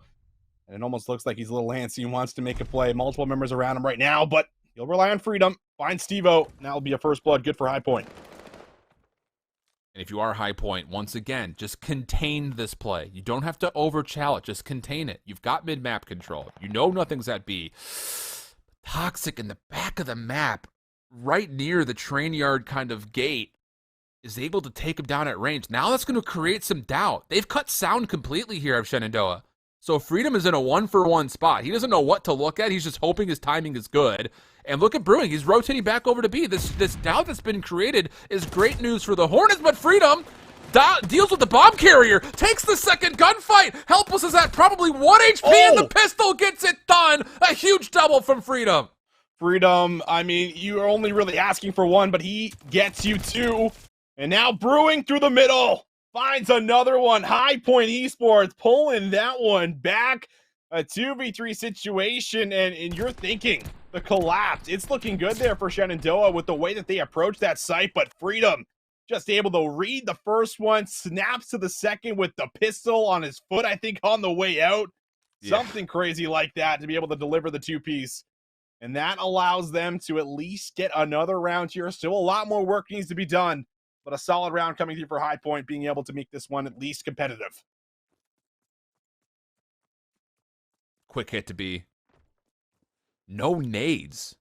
And it almost looks like he's a little antsy and wants to make a play. Multiple members around him right now, but he'll rely on Freedom. Find Stevo. That'll be a first blood. Good for High Point. And if you are High Point, once again, just contain this play. You don't have to overchow it. Just contain it. You've got mid-map control. You know nothing's at B. Toxic in the back of the map, right near the train yard kind of gate, is able to take him down at range. Now that's going to create some doubt. They've cut sound completely here of Shenandoah. So Freedom is in a 1-for-1 spot. He doesn't know what to look at. He's just hoping his timing is good. And look at Brewing. He's rotating back over to B. This doubt that's been created is great news for the Hornets, but Freedom deals with the bomb carrier, takes the second gunfight. Helpless is at probably 1 HP, and the pistol gets it done. A huge double from Freedom. Freedom, I mean, you're only really asking for one, but he gets you two. And now Brewing through the middle finds another one. High Point Esports pulling that one back. A 2v3 situation, and you're thinking the collapse. It's looking good there for Shenandoah with the way that they approach that site, but Freedom just able to read the first one, snaps to the second with the pistol on his foot, I think, on the way out. Yeah. Something crazy like that to be able to deliver the two-piece. And that allows them to at least get another round here. Still a lot more work needs to be done, but a solid round coming through for High Point, being able to make this one at least competitive. Quick hit to B. No nades.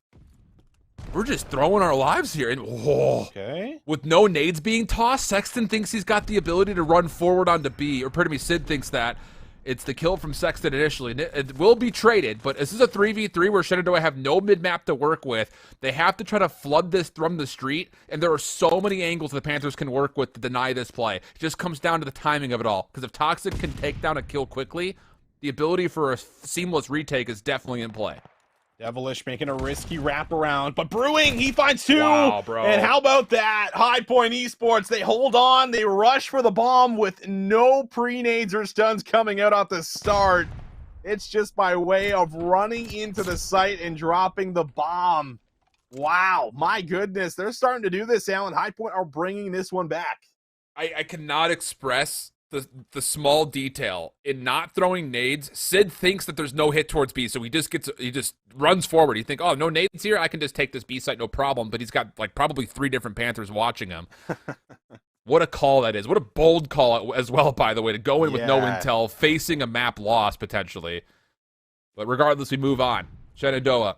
We're just throwing our lives here. And okay. With no nades being tossed, Sexton thinks he's got the ability to run forward onto B. Or pardon me, Sid thinks that. It's the kill from Sexton initially. It will be traded, but this is a 3v3 where Shenandoah have no mid-map to work with. They have to try to flood this from the street, and there are so many angles the Panthers can work with to deny this play. It just comes down to the timing of it all. Because if Toxic can take down a kill quickly, the ability for a seamless retake is definitely in play. Devilish making a risky wraparound, but Brewing, he finds two. Wow, bro. And how about that? High Point Esports, they hold on, they rush for the bomb with no pre-nades or stuns coming out at the start. It's just by way of running into the site and dropping the bomb. Wow, my goodness. They're starting to do this, Alan. High Point are bringing this one back. I cannot express the small detail in not throwing nades. Sid thinks that there's no hit towards B, so he just runs forward. You think, oh, no nades here? I can just take this B site, no problem. But he's got like probably 3 different Panthers watching him. What a call that is. What a bold call as well, by the way, to go in with no intel, facing a map loss potentially. But regardless, we move on. Shenandoah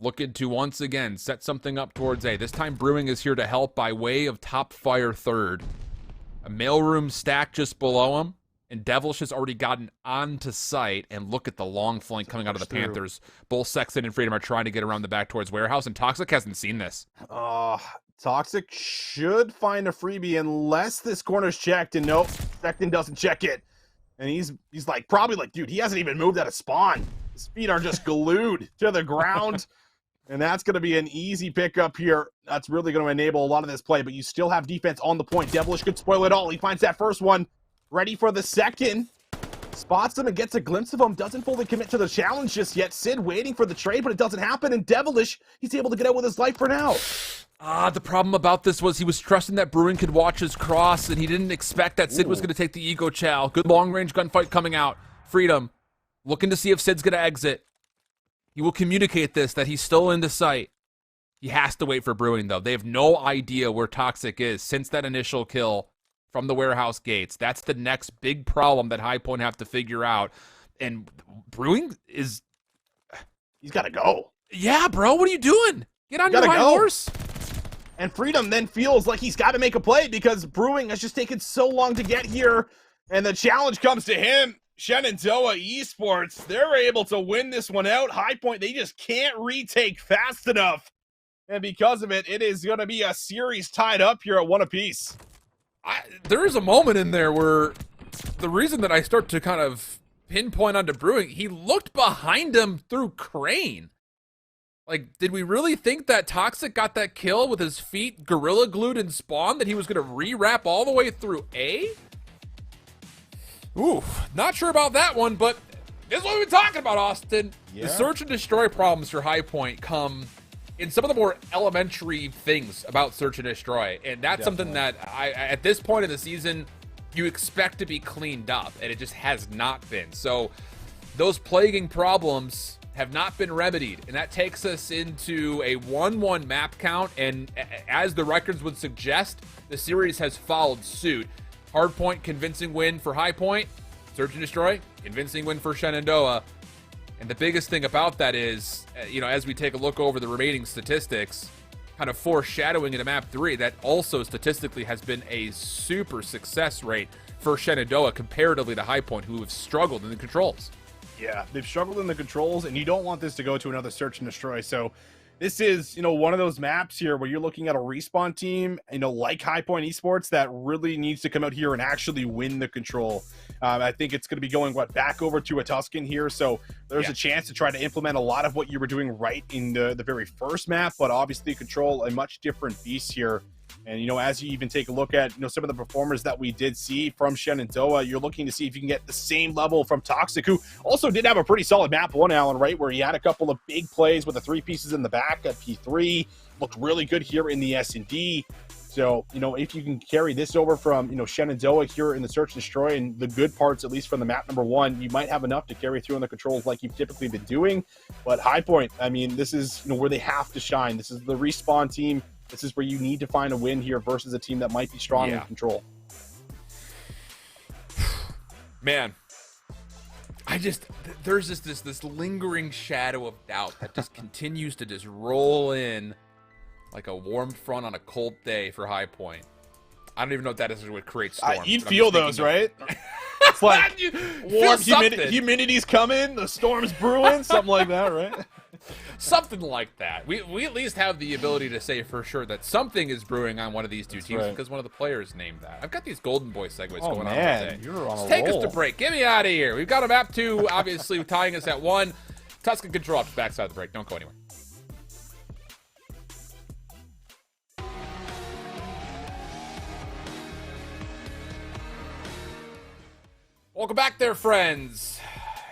looking to once again set something up towards A. This time Brewing is here to help by way of top fire third. A mailroom stack just below him, and Devilish has already gotten onto site, and look at the long flank coming out of the Panthers. Both Sexton and Freedom are trying to get around the back towards Warehouse, and Toxic hasn't seen this. Toxic should find a freebie unless this corner's checked, and nope, Sexton doesn't check it. And he's like, probably like, dude, he hasn't even moved out of spawn. His feet are just glued to the ground. And that's going to be an easy pickup here. That's really going to enable a lot of this play, but you still have defense on the point. Devilish could spoil it all. He finds that first one, ready for the second. Spots him and gets a glimpse of him. Doesn't fully commit to the challenge just yet. Sid waiting for the trade, but it doesn't happen. And Devilish, he's able to get out with his life for now. The problem about this was he was trusting that Brewing could watch his cross, and he didn't expect that Sid was going to take the ego chow. Good long-range gunfight coming out. Freedom, looking to see if Sid's going to exit. He will communicate this, that he's still in the site. He has to wait for Brewing, though. They have no idea where Toxic is since that initial kill from the warehouse gates. That's the next big problem that High Point have to figure out. And Brewing is... He's got to go. Yeah, bro. What are you doing? Get on your high horse. And Freedom then feels like he's got to make a play because Brewing has just taken so long to get here. And the challenge comes to him. Shenandoah Esports, they're able to win this one out. High Point, they just can't retake fast enough. And because of it, it is going to be a series tied up here at 1 apiece. There is a moment in there where the reason that I start to kind of pinpoint onto Brewing, he looked behind him through crane. Like, did we really think that Toxic got that kill with his feet gorilla glued in spawn, that he was going to re-wrap all the way through A? Ooh, not sure about that one, but this is what we've been talking about, Austin. Yeah. The search and destroy problems for High Point come in some of the more elementary things about search and destroy, and that's something that at this point in the season, you expect to be cleaned up, and it just has not been. So those plaguing problems have not been remedied, and that takes us into a 1-1 map count, and as the records would suggest, the series has followed suit. Hardpoint, convincing win for High Point. Search and destroy, convincing win for Shenandoah. And the biggest thing about that is, as we take a look over the remaining statistics, kind of foreshadowing into map 3, that also statistically has been a super success rate for Shenandoah comparatively to High Point, who have struggled in the controls. Yeah, they've struggled in the controls, and you don't want this to go to another search and destroy. So This is, one of those maps here where you're looking at a respawn team, like High Point Esports, that really needs to come out here and actually win the control. I think it's going to be going, back over to a Tuscan here. So there's a chance to try to implement a lot of what you were doing right in the very first map, but obviously control a much different beast here. And, as you even take a look at, some of the performers that we did see from Shenandoah, you're looking to see if you can get the same level from Toxic, who also did have a pretty solid map one, Alan, right? Where he had a couple of big plays with the 3 pieces in the back at P3, looked really good here in the S&D. So, if you can carry this over from, Shenandoah here in the Search and Destroy, and the good parts, at least from the map number 1, you might have enough to carry through on the controls like you've typically been doing. But High Point, I mean, this is, where they have to shine. This is the respawn team. This is where you need to find a win here versus a team that might be strong in control. Man, there's this lingering shadow of doubt that just continues to just roll in like a warm front on a cold day for High Point. I don't even know if that is what creates storms. You'd feel those, right? It's like warm humidity's coming, the storm's brewing, something like that, right? Something like that. We at least have the ability to say for sure that something is brewing on one of these two teams because one of the players named that. I've got these Golden Boy segues going on today. You're on a take roll. us to break. Get me out of here. We've got a map 2, obviously tying us at 1. Tuscan control up to backside of the break. Don't go anywhere. Welcome back there, friends.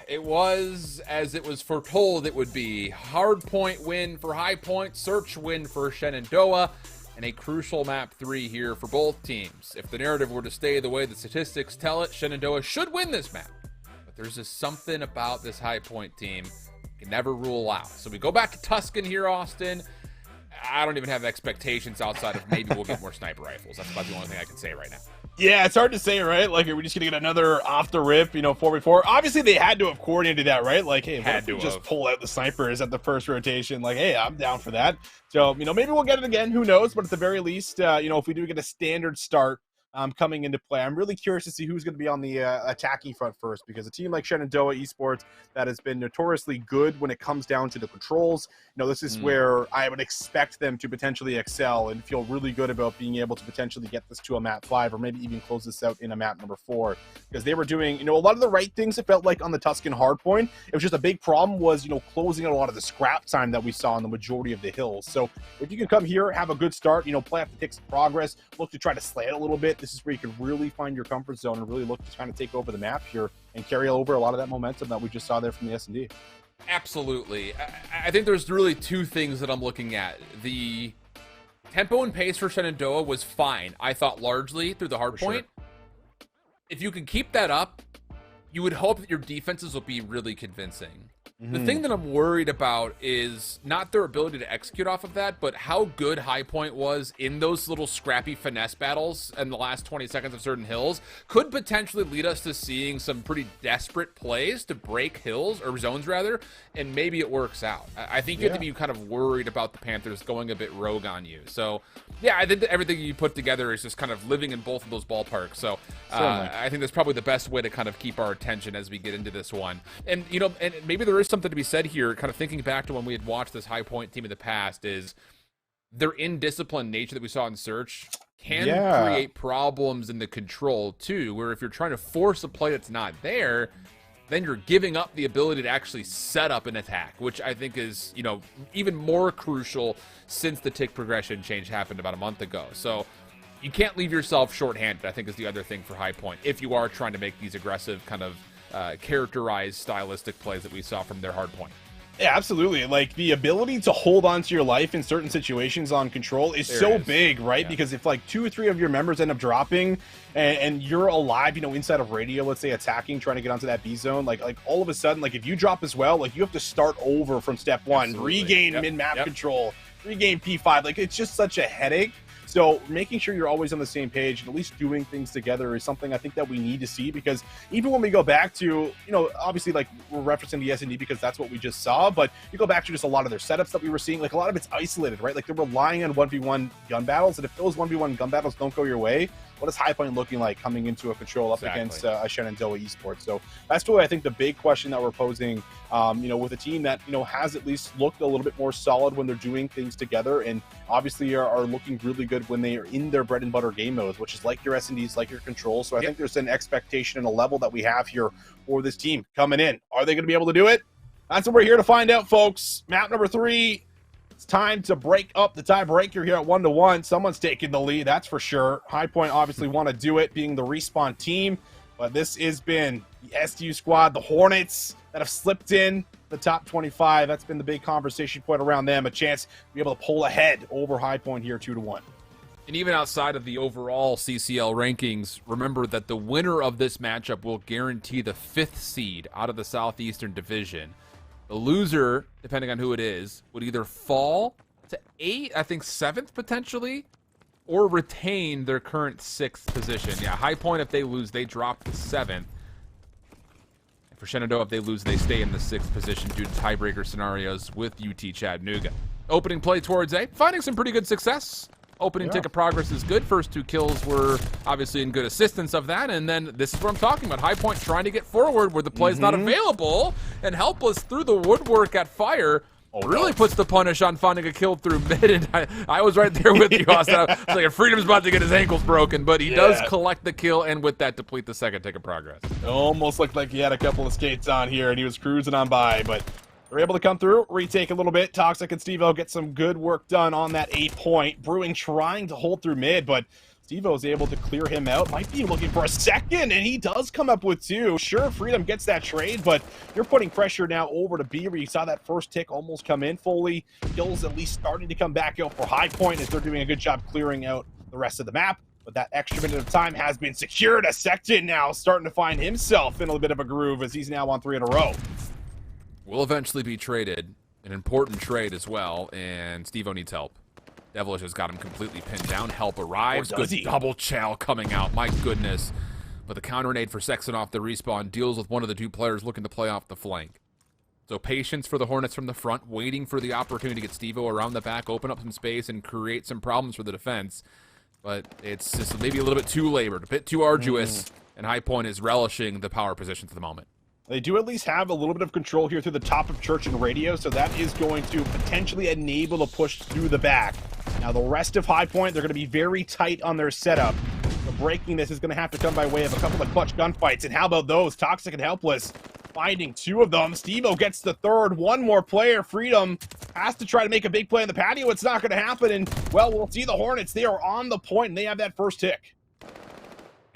It was as it was foretold it would be. Hard point win for High Point, search win for Shenandoah, and a crucial map 3 here for both teams. If the narrative were to stay the way the statistics tell it, Shenandoah should win this map. But there's just something about this High Point team you can never rule out. So we go back to Tuscan here, Austin. I don't even have expectations outside of maybe we'll get more sniper rifles. That's about the only thing I can say right now. Yeah, it's hard to say, right? Like, are we just going to get another off the rip, 4v4? Obviously, they had to have coordinated that, right? Like, hey, what if we just pull out the snipers at the first rotation? Like, hey, I'm down for that. So, maybe we'll get it again. Who knows? But at the very least, if we do get a standard start coming into play, I'm really curious to see who's going to be on the attacking front first, because a team like Shenandoah Esports that has been notoriously good when it comes down to the controls, this is where I would expect them to potentially excel and feel really good about being able to potentially get this to a map 5 or maybe even close this out in a map number 4, because they were doing, a lot of the right things, it felt like, on the Tuscan hardpoint. It was just a big problem was, closing out a lot of the scrap time that we saw on the majority of the hills. So if you can come here, have a good start, play off the ticks of progress, look to try to slay it a little bit, this is where you can really find your comfort zone and really look to kind of take over the map here and carry over a lot of that momentum that we just saw there from the S&D. Absolutely. I think there's really 2 things that I'm looking at. The tempo and pace for Shenandoah was fine, I thought, largely through the hard point. Sure. If you can keep that up, you would hope that your defenses will be really convincing. The thing that I'm worried about is not their ability to execute off of that, but how good High Point was in those little scrappy finesse battles in the last 20 seconds of certain hills could potentially lead us to seeing some pretty desperate plays to break hills, or zones rather, and maybe it works out. I think you have to be kind of worried about the Panthers going a bit rogue on you. So, yeah, I think that everything you put together is just kind of living in both of those ballparks. So, I think that's probably the best way to kind of keep our attention as we get into this one. And, and maybe there is something to be said here, kind of thinking back to when we had watched this High Point team in the past, is their indisciplined nature that we saw in Search can create problems in the control too, where if you're trying to force a play that's not there, then you're giving up the ability to actually set up an attack, which I think is, even more crucial since the tick progression change happened about a month ago. So you can't leave yourself shorthanded, I think, is the other thing for High Point, if you are trying to make these aggressive kind of characterized stylistic plays that we saw from their hard point. Yeah, absolutely. Like, the ability to hold on to your life in certain situations on control is so big, right? Yeah. Because if like 2 or 3 of your members end up dropping and you're alive, inside of radio, let's say attacking, trying to get onto that B zone, like all of a sudden, like if you drop as well, like you have to start over from step 1, regain min-map control, regain P5. Like, it's just such a headache. So making sure you're always on the same page and at least doing things together is something I think that we need to see, because even when we go back to, obviously, like, we're referencing the S&D because that's what we just saw, but you go back to just a lot of their setups that we were seeing, like a lot of it's isolated, right? Like, they're relying on 1v1 gun battles, and if those 1v1 gun battles don't go your way, what is High Point looking like coming into a control up Exactly. against a Shenandoah Esports? So that's really, I think, the big question that we're posing, with a team that, has at least looked a little bit more solid when they're doing things together, and obviously are looking really good when they are in their bread and butter game modes, which is like your S&Ds, like your control. So I think there's an expectation and a level that we have here for this team coming in. Are they going to be able to do it? That's what we're here to find out, folks. Map number 3. It's time to break up the tiebreaker here at 1-1. Someone's taking the lead, that's for sure. High Point obviously want to do it, being the respawn team. But this has been the SDU squad, the Hornets, that have slipped in the top 25. That's been the big conversation point around them. A chance to be able to pull ahead over High Point here 2-1. And even outside of the overall CCL rankings, remember that the winner of this matchup will guarantee the 5th seed out of the Southeastern Division. The loser, depending on who it is, would either fall to 8, I think 7th potentially, or retain their current 6th position. Yeah, High Point, if they lose, they drop to 7th. And for Shenandoah, if they lose, they stay in the 6th position due to tiebreaker scenarios with UT Chattanooga. Opening play towards A, finding some pretty good success. Opening tick of progress is good. First 2 kills were obviously in good assistance of that. And then this is what I'm talking about. High Point trying to get forward where the play's not available. And Helpless through the woodwork at Fire really puts the punish on finding a kill through mid. And I was right there with you, Austin. I was like, Freedom's about to get his ankles broken. But he does collect the kill and with that deplete the second tick of progress. Almost looked like he had a couple of skates on here and he was cruising on by. But they're able to come through, retake a little bit. Toxic and Steve-O get some good work done on that 8 point. Brewing trying to hold through mid, but Steve-O is able to clear him out. Might be looking for a second, and he does come up with 2. Sure, Freedom gets that trade, but you're putting pressure now over to B, where you saw that first tick almost come in fully. Kills at least starting to come back out for High Point as they're doing a good job clearing out the rest of the map. But that extra minute of time has been secured. A Secton now starting to find himself in a bit of a groove as he's now on 3 in a row. Will eventually be traded, an important trade as well, and Steve-O needs help. Devilish has got him completely pinned down. Help arrives. Good double chow coming out. My goodness. But the counter nade for Sexton off the respawn deals with one of the 2 players looking to play off the flank. So patience for the Hornets from the front, waiting for the opportunity to get Steve-O around the back, open up some space, and create some problems for the defense. But it's just maybe a little bit too labored, a bit too arduous, and High Point is relishing the power positions at the moment. They do at least have a little bit of control here through the top of Church and Radio, so that is going to potentially enable the push through the back. Now, the rest of High Point, they're going to be very tight on their setup. So breaking this is going to have to come by way of a couple of clutch gunfights. And how about those? Toxic and Helpless finding 2 of them. Steve-O gets the 3rd. 1 more player. Freedom has to try to make a big play in the patio. It's not going to happen. And, well, we'll see the Hornets. They are on the point, and they have that first tick.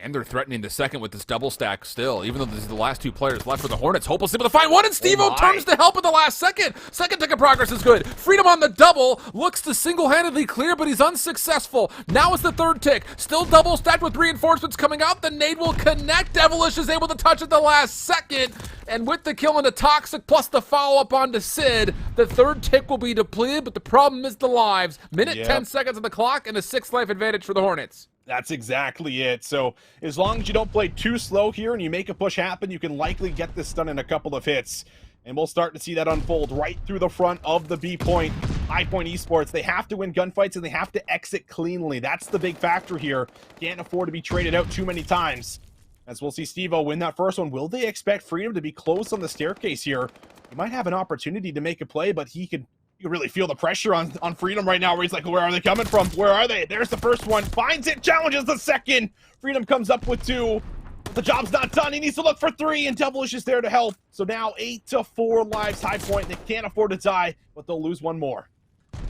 And they're threatening the second with this double stack still, even though this is the last 2 players left for the Hornets. Hopeless able to find 1, and Steve-O turns to help at the last second. Second tick of progress is good. Freedom on the double, looks to single-handedly clear, but he's unsuccessful. Now it's the 3rd tick. Still double stacked with reinforcements coming out. The nade will connect. Devilish is able to touch at the last second. And with the kill into Toxic plus the follow-up onto Sid, the 3rd tick will be depleted, but the problem is the lives. Minute 10 seconds on the clock, and a 6th life advantage for the Hornets. That's exactly it. So as long as you don't play too slow here and you make a push happen, you can likely get this done in a couple of hits. And we'll start to see that unfold right through the front of the B point. High Point Esports, they have to win gunfights and they have to exit cleanly. That's the big factor here. Can't afford to be traded out too many times. As we'll see Steve-O win that first one. Will they expect Freedom to be close on the staircase here? He might have an opportunity to make a play, but you can really feel the pressure on Freedom right now, where he's like, where are they coming from? Where are they? There's the first one. Finds it, challenges the second. Freedom comes up with 2. But the job's not done. He needs to look for 3, and Devilish is there to help. So now 8-4 lives. High Point, they can't afford to die, but they'll lose 1 more.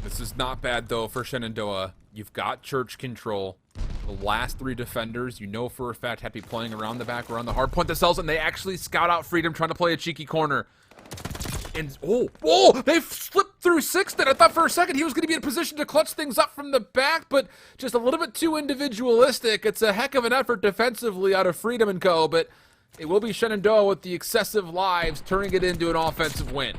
This is not bad, though, for Shenandoah. You've got Church control. The last 3 defenders, you know for a fact, have to be playing around the back, around the hard point themselves, and they actually scout out Freedom trying to play a cheeky corner. And they slipped through 6th. I thought for a second he was going to be in a position to clutch things up from the back, but just a little bit too individualistic. It's a heck of an effort defensively out of Freedom and Co., but it will be Shenandoah with the excessive lives turning it into an offensive win.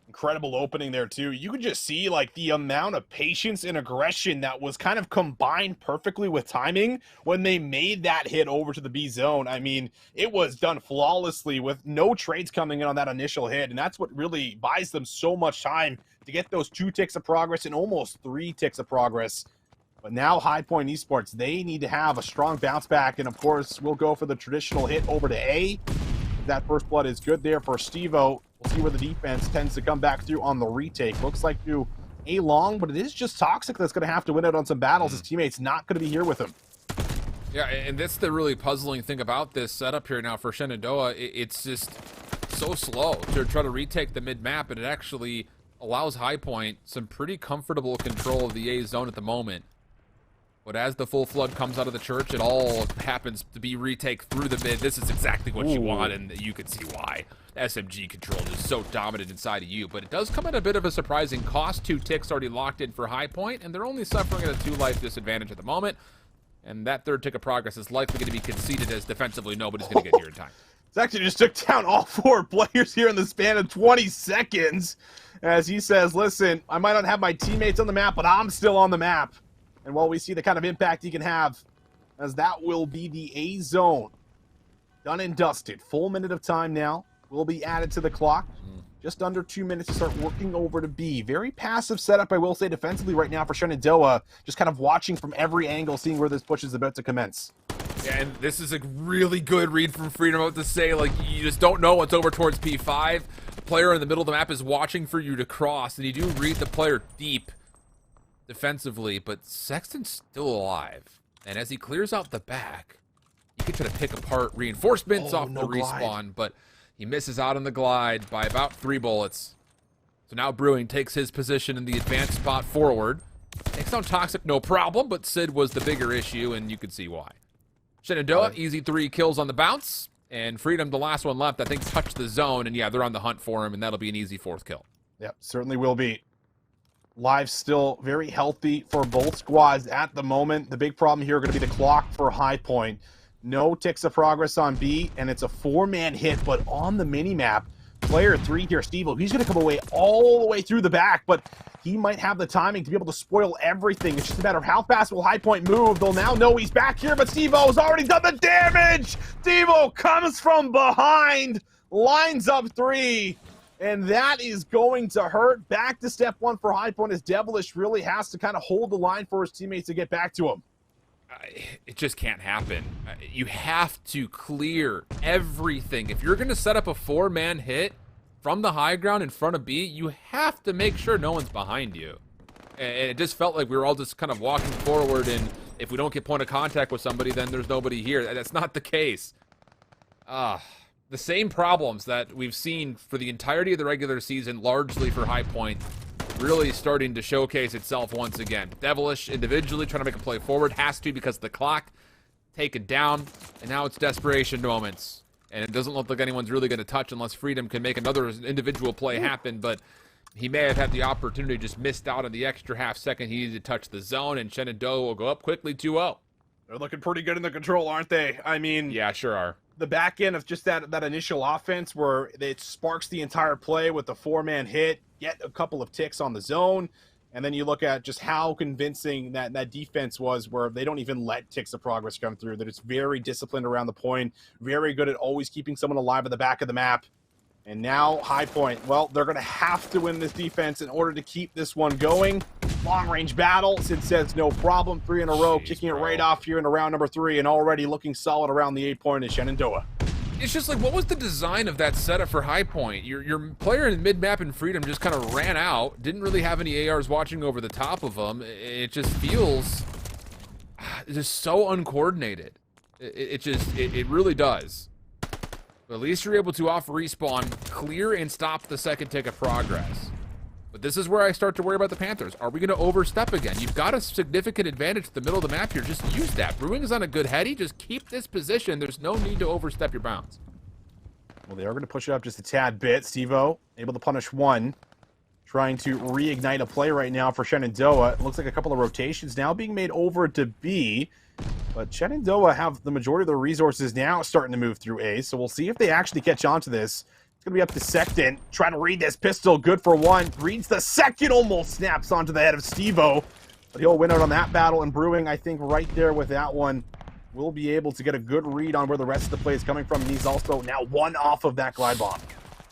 Incredible opening there too. You could just see like the amount of patience and aggression that was kind of combined perfectly with timing when they made that hit over to the B zone. I mean, it was done flawlessly with no trades coming in on that initial hit, and that's what really buys them so much time to get those 2 ticks of progress and almost 3 ticks of progress. But now High Point Esports, they need to have a strong bounce back. And of course, we'll go for the traditional hit over to A. That first blood is good there for Stevo. We'll see where the defense tends to come back through on the retake. Looks like to A long, but it is just Toxic that's going to have to win out on some battles. His teammate's not going to be here with him. Yeah, and that's the really puzzling thing about this setup here now for Shenandoah. It's just so slow to try to retake the mid-map, and it actually allows High Point some pretty comfortable control of the A zone at the moment. But as the full flood comes out of the church, it all happens to be retake through the mid. This is exactly what you want, and you can see why. SMG control is so dominant inside of you, but it does come at a bit of a surprising cost. 2 ticks already locked in for High Point, and they're only suffering at a 2-life disadvantage at the moment. And that 3rd tick of progress is likely going to be conceded, as defensively nobody's going to get here in time. It's actually just took down all 4 players here in the span of 20 seconds. As he says, listen, I might not have my teammates on the map, but I'm still on the map. And while we see the kind of impact he can have, as that will be the A zone. Done and dusted. Full minute of time now will be added to the clock. Just under 2 minutes to start working over to B. Very passive setup, I will say, defensively right now for Shenandoah. Just kind of watching from every angle, seeing where this push is about to commence. Yeah, and this is a really good read from Freedom, about to say, like, you just don't know what's over towards P5. The player in the middle of the map is watching for you to cross, and you do read the player deep defensively, but Sexton's still alive. And as he clears out the back, he can try to pick apart reinforcements off the respawn, but he misses out on the glide by about 3 bullets. So now Brewing takes his position in the advanced spot forward. Takes down Toxic, no problem, but Sid was the bigger issue, and you can see why. Shenandoah, easy 3 kills on the bounce, and Freedom, the last one left, I think touched the zone, and yeah, they're on the hunt for him, and that'll be an easy 4th kill. Yep, certainly will be. Live still very healthy for both squads at the moment. The big problem here going to be the clock for High Point. No ticks of progress on B, and it's a 4-man hit, but on the mini-map, player 3 here, Stevo, he's going to come away all the way through the back, but he might have the timing to be able to spoil everything. It's just a matter of how fast will High Point move. They'll now know he's back here, but Stevo's already done the damage! Stevo comes from behind, lines up 3, and that is going to hurt. Back to step 1 for High Point, as Devilish really has to kind of hold the line for his teammates to get back to him. It just can't happen. You have to clear everything. If you're going to set up a 4-man hit from the high ground in front of B, you have to make sure no one's behind you. And it just felt like we were all just kind of walking forward, and if we don't get point of contact with somebody, then there's nobody here. That's not the case. The same problems that we've seen for the entirety of the regular season, largely for High Point, really starting to showcase itself once again. Devilish individually trying to make a play forward, has to because of the clock, taken down, and now it's desperation moments. And it doesn't look like anyone's really going to touch unless Freedom can make another individual play happen, but he may have had the opportunity, just missed out on the extra half second he needed to touch the zone, and Shenandoah will go up quickly 2-0. They're looking pretty good in the control, aren't they? I mean... Yeah, sure are. The back end of just that initial offense where it sparks the entire play with the 4-man hit, get a couple of ticks on the zone, and then you look at just how convincing that defense was, where they don't even let ticks of progress come through, that it's very disciplined around the point, very good at always keeping someone alive at the back of the map. And now High Point, well, they're going to have to win this defense in order to keep this one going. Long-range battle. Sid says no problem. 3 in a row, kicking it right off here in round number 3, and already looking solid around the 8-point is Shenandoah. It's just like, what was the design of that setup for High Point? Your player in mid-map in Freedom just kind of ran out, didn't really have any ARs watching over the top of them. It just feels just so uncoordinated. It really does. But at least you're able to off respawn, clear and stop the second tick of progress. But this is where I start to worry about the Panthers. Are we going to overstep again? You've got a significant advantage to the middle of the map here. Just use that. Brewing is on a good heady. Just keep this position. There's no need to overstep your bounds. Well, they are going to push it up just a tad bit. Stevo able to punish 1. Trying to reignite a play right now for Shenandoah. It looks like a couple of rotations now being made over to B. But Shenandoah have the majority of their resources now starting to move through A. So we'll see if they actually catch on to this. It's going to be up to Sexton. Trying to read this pistol. Good for 1. Reads the second. Almost snaps onto the head of Stevo. But he'll win out on that battle. And Brewing, I think, right there with that one, will be able to get a good read on where the rest of the play is coming from. And he's also now 1 off of that glide bomb.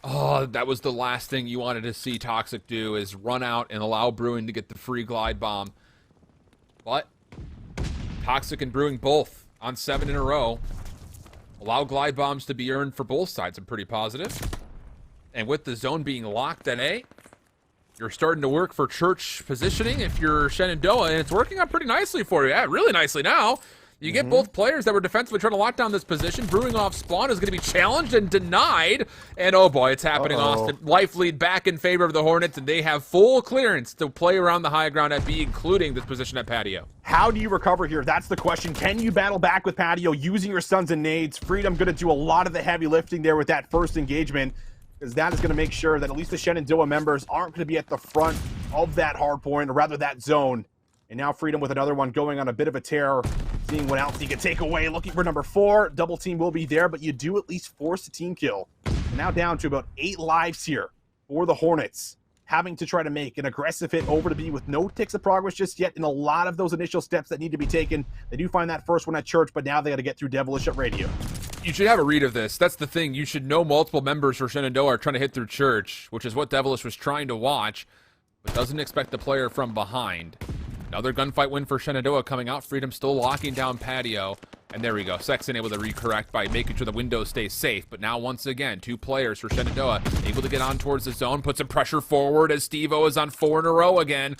Oh, that was the last thing you wanted to see Toxic do, is run out and allow Brewing to get the free glide bomb. But Toxic and Brewing both on 7 in a row. Allow glide bombs to be earned for both sides. I'm pretty positive. And with the zone being locked at A, you're starting to work for church positioning if you're Shenandoah, and it's working out pretty nicely for you. Yeah, really nicely now. You get both players that were defensively trying to lock down this position. Brewing off spawn is going to be challenged and denied. And oh boy, it's happening, Austin. Life lead back in favor of the Hornets, and they have full clearance to play around the high ground at B, including this position at Patio. How do you recover here? That's the question. Can you battle back with Patio using your stuns and nades? Freedom going to do a lot of the heavy lifting there with that first engagement, because that is going to make sure that at least the Shenandoah members aren't going to be at the front of that hard point, or rather that zone. And now Freedom with another one going on a bit of a tear, seeing what else he can take away, looking for number 4. Double team will be there, but you do at least force a team kill. And now down to about 8 lives here for the Hornets, having to try to make an aggressive hit over to B with no ticks of progress just yet, and a lot of those initial steps that need to be taken. They do find that first one at church, but now they got to get through Devilish at radio. You should have a read of this. That's the thing. You should know multiple members for Shenandoah are trying to hit through church, which is what Devilish was trying to watch, but doesn't expect the player from behind. Another gunfight win for Shenandoah coming out. Freedom still locking down Patio. And there we go. Sexton able to recorrect by making sure the window stays safe. But now, once again, 2 players for Shenandoah able to get on towards the zone. Put some pressure forward as Steve-O is on 4 in a row again.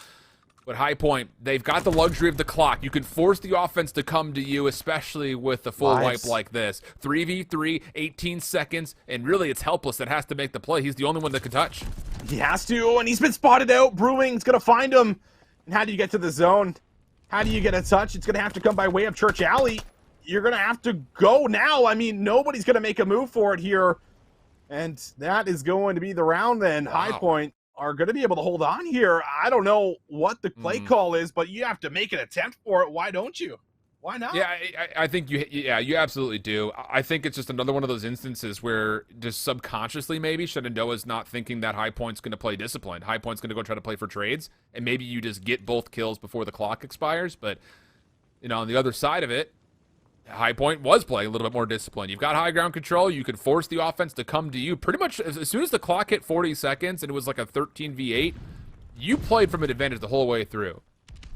But High Point, they've got the luxury of the clock. You can force the offense to come to you, especially with the full wipe like this. 3v3, 18 seconds, and really it's Helpless that has to make the play. He's the only one that can touch. He has to, and he's been spotted out. Brewing's going to find him. And how do you get to the zone? How do you get a touch? It's going to have to come by way of Church Alley. You're going to have to go now. I mean, nobody's going to make a move for it here. And that is going to be the round then. Wow. High Point are going to be able to hold on here. I don't know what the play call is, but you have to make an attempt for it. Why don't you? Why not? Yeah, I think you absolutely do. I think it's just another one of those instances where just subconsciously maybe Shenandoah's not thinking that High Point's going to play disciplined. High Point's going to go try to play for trades, and maybe you just get both kills before the clock expires. But, you know, on the other side of it, High Point was playing a little bit more disciplined. You've got high ground control. You could force the offense to come to you. Pretty much as soon as the clock hit 40 seconds and it was like a 13v8, you played from an advantage the whole way through.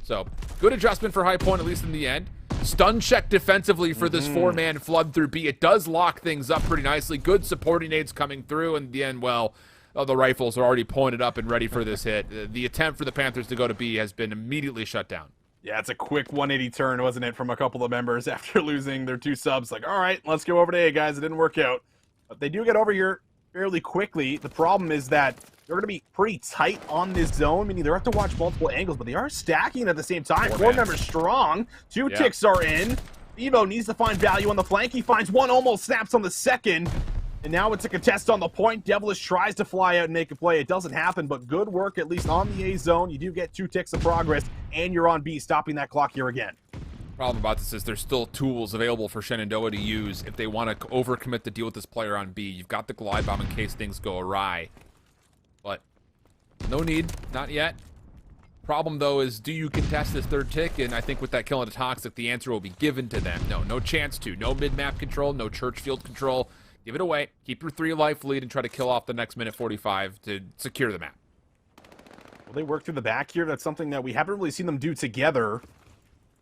So, good adjustment for High Point, at least in the end. Stun check defensively for this 4-man flood through B. It does lock things up pretty nicely. Good supporting aids coming through. In the end, well, the rifles are already pointed up and ready for this hit. The attempt for the Panthers to go to B has been immediately shut down. Yeah, it's a quick 180 turn, wasn't it, from a couple of members after losing their 2 subs. Like, all right, let's go over to A, guys. It didn't work out. But they do get over here fairly quickly. The problem is that they're going to be pretty tight on this zone, meaning they have to watch multiple angles, but they are stacking at the same time. 4 members strong. 2 ticks are in. Evo needs to find value on the flank. He finds 1, almost snaps on the second. And now it's a contest on the point. Devilish tries to fly out and make a play. It doesn't happen, but good work, at least on the A zone. You do get 2 ticks of progress, and you're on B, stopping that clock here again. Problem about this is there's still tools available for Shenandoah to use if they want to overcommit to deal with this player on B. You've got the glide bomb in case things go awry. But no need, not yet. Problem, though, is do you contest this 3rd tick? And I think with that kill on the Toxic, the answer will be given to them. No chance to. No mid-map control, no church field control. Give it away. Keep your 3-life lead and try to kill off the next minute 45 to secure the map. Will they work through the back here? That's something that we haven't really seen them do together.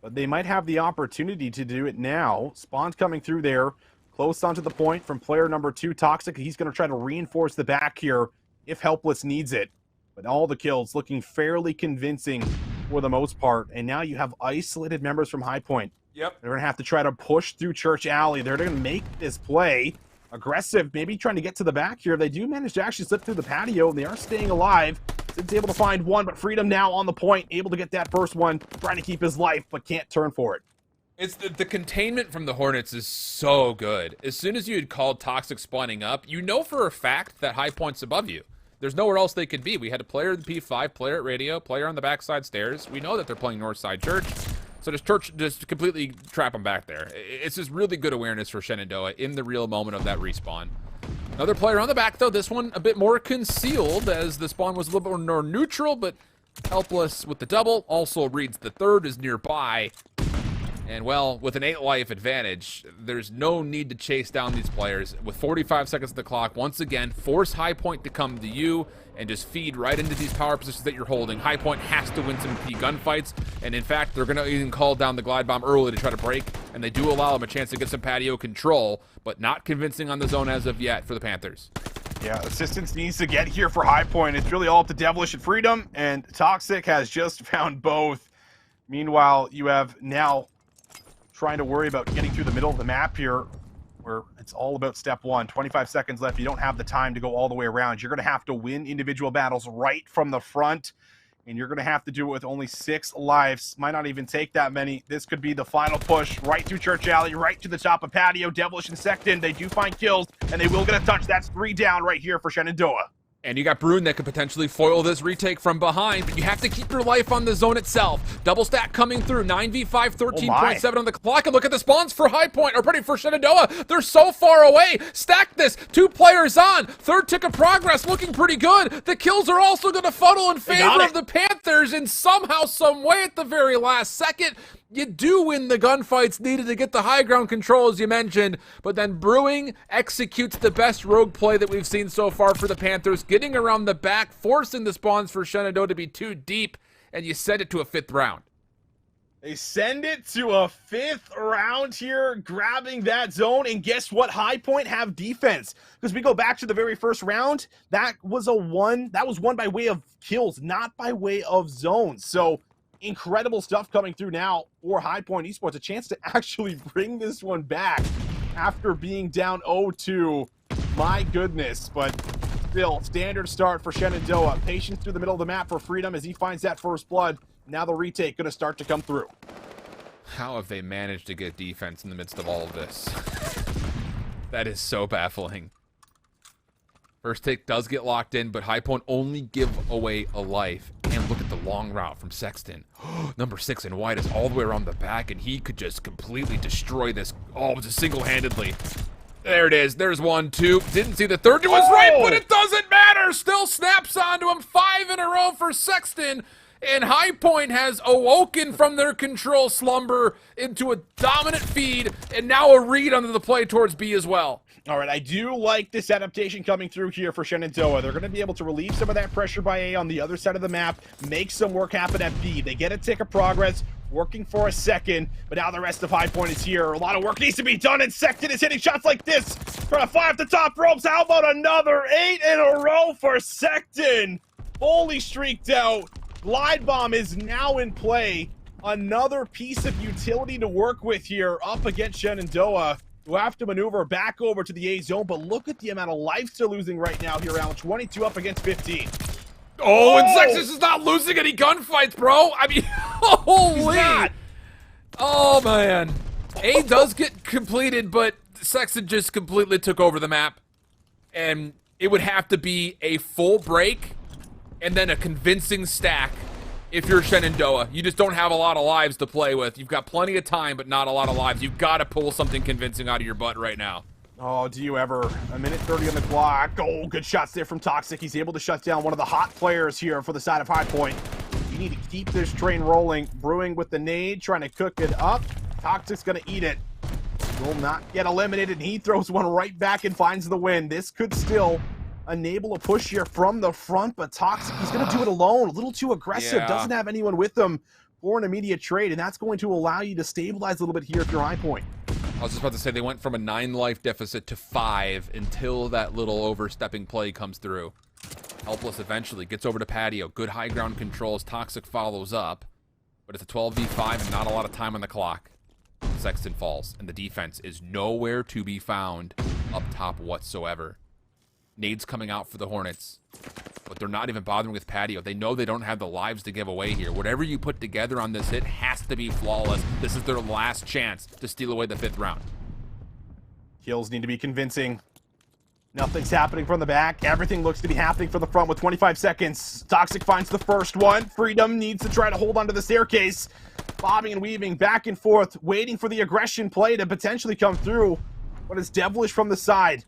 But they might have the opportunity to do it now. Spawn's coming through there. Close onto the point from player number 2, Toxic. He's going to try to reinforce the back here if Helpless needs it. But all the kills looking fairly convincing for the most part. And now you have isolated members from High Point. Yep. They're going to have to try to push through Church Alley. They're going to make this play aggressive, maybe trying to get to the back here. They do manage to actually slip through the patio, and they are staying alive. Sid's able to find 1, but Freedom now on the point, able to get that first one, trying to keep his life, but can't turn for it. It's the containment from the Hornets is so good. As soon as you had called Toxic spawning up, you know for a fact that High Point's above you. There's nowhere else they could be. We had a player at the P5, player at radio, player on the backside stairs. We know that they're playing Northside Church. So just completely trap them back there. It's just really good awareness for Shenandoah in the real moment of that respawn. Another player on the back, though. This one a bit more concealed as the spawn was a little bit more neutral, but Helpless with the double. Also reads the 3rd is nearby. And, well, with an 8-life advantage, there's no need to chase down these players. With 45 seconds on the clock, once again, force High Point to come to you and just feed right into these power positions that you're holding. High Point has to win some key gunfights, and in fact, they're going to even call down the glide bomb early to try to break, and they do allow them a chance to get some patio control, but not convincing on the zone as of yet for the Panthers. Yeah, assistance needs to get here for High Point. It's really all up to Devilish and Freedom, and Toxic has just found both. Meanwhile, you have now trying to worry about getting through the middle of the map here, where it's all about step one. 25 seconds left. You don't have the time to go all the way around. You're going to have to win individual battles right from the front, and you're going to have to do it with only 6 lives. Might not even take that many. This could be the final push right through Church Alley, right to the top of Patio. Devilish and Sexton, they do find kills, and they will get a touch. That's 3 down right here for Shenandoah. And you got Bruin that could potentially foil this retake from behind, but you have to keep your life on the zone itself. Double stack coming through, 9v5, 13.7 on the clock, and look at the spawns for High Point, or pretty for Shenandoah. They're so far away. Stack this, 2 players on, 3rd tick of progress, looking pretty good. The kills are also going to funnel in favor of the Panthers, and somehow, some way at the very last second, you do win the gunfights needed to get the high ground control, as you mentioned, but then Brewing executes the best rogue play that we've seen so far for the Panthers, getting around the back, forcing the spawns for Shenandoah to be too deep, and you send it to a 5th round. They send it to a 5th round here, grabbing that zone, and guess what? High Point have defense. Because we go back to the very first round, that was won by way of kills, not by way of zones. So incredible stuff coming through now for High Point Esports. A chance to actually bring this one back after being down 0-2. My goodness, but still, standard start for Shenandoah. Patience through the middle of the map for Freedom as he finds that first blood. Now the retake going to start to come through. How have they managed to get defense in the midst of all of this? That is so baffling. First take does get locked in, but High Point only give away a life. And look at the long route from Sexton. Number 6 in white is all the way around the back, and he could just completely destroy this just single-handedly. There it is. There's 1, 2. Didn't see the third. It was right, but it doesn't matter. Still snaps onto him. 5 in a row for Sexton. And High Point has awoken from their control slumber into a dominant feed, and now a read under the play towards B as well. All right, I do like this adaptation coming through here for Shenandoah. They're going to be able to relieve some of that pressure by A on the other side of the map, make some work happen at B. They get a tick of progress, working for a second, but now the rest of High Point is here. A lot of work needs to be done, and Sexton is hitting shots like this. Trying to fly off the top ropes. How about another 8 in a row for Sexton? Fully streaked out. Glide Bomb is now in play. Another piece of utility to work with here up against Shenandoah, who have to maneuver back over to the A zone, but look at the amount of life they're losing right now here, Alan. 22 up against 15. Oh, and Sextus is not losing any gunfights, bro. I mean, holy. Oh, man. A does get completed, but Sexton just completely took over the map. And it would have to be a full break and then a convincing stack if you're Shenandoah. You just don't have a lot of lives to play with. You've got plenty of time, but not a lot of lives. You've got to pull something convincing out of your butt right now. Oh, do you ever? A minute 30 on the clock. Oh, good shots there from Toxic. He's able to shut down one of the hot players here for the side of High Point. You need to keep this train rolling. Brewing with the nade, trying to cook it up. Toxic's going to eat it. Will not get eliminated, and he throws one right back and finds the win. This could still enable a push here from the front, but Toxic, he's going to do it alone. A little too aggressive. Yeah. Doesn't have anyone with him for an immediate trade, and that's going to allow you to stabilize a little bit here if you're High Point. I was just about to say they went from a 9 life deficit to 5 until that little overstepping play comes through. Helpless eventually gets over to Patio. Good high ground controls. Toxic follows up, but it's a 12v5 and not a lot of time on the clock. Sexton falls, and the defense is nowhere to be found up top whatsoever. Nades coming out for the Hornets, but they're not even bothering with Patio. They know they don't have the lives to give away here. Whatever you put together on this hit has to be flawless. This is their last chance to steal away the 5th round. Kills need to be convincing. Nothing's happening from the back. Everything looks to be happening from the front with 25 seconds. Toxic finds the first one. Freedom needs to try to hold onto the staircase. Bobbing and weaving back and forth, waiting for the aggression play to potentially come through. But it's Devilish from the side.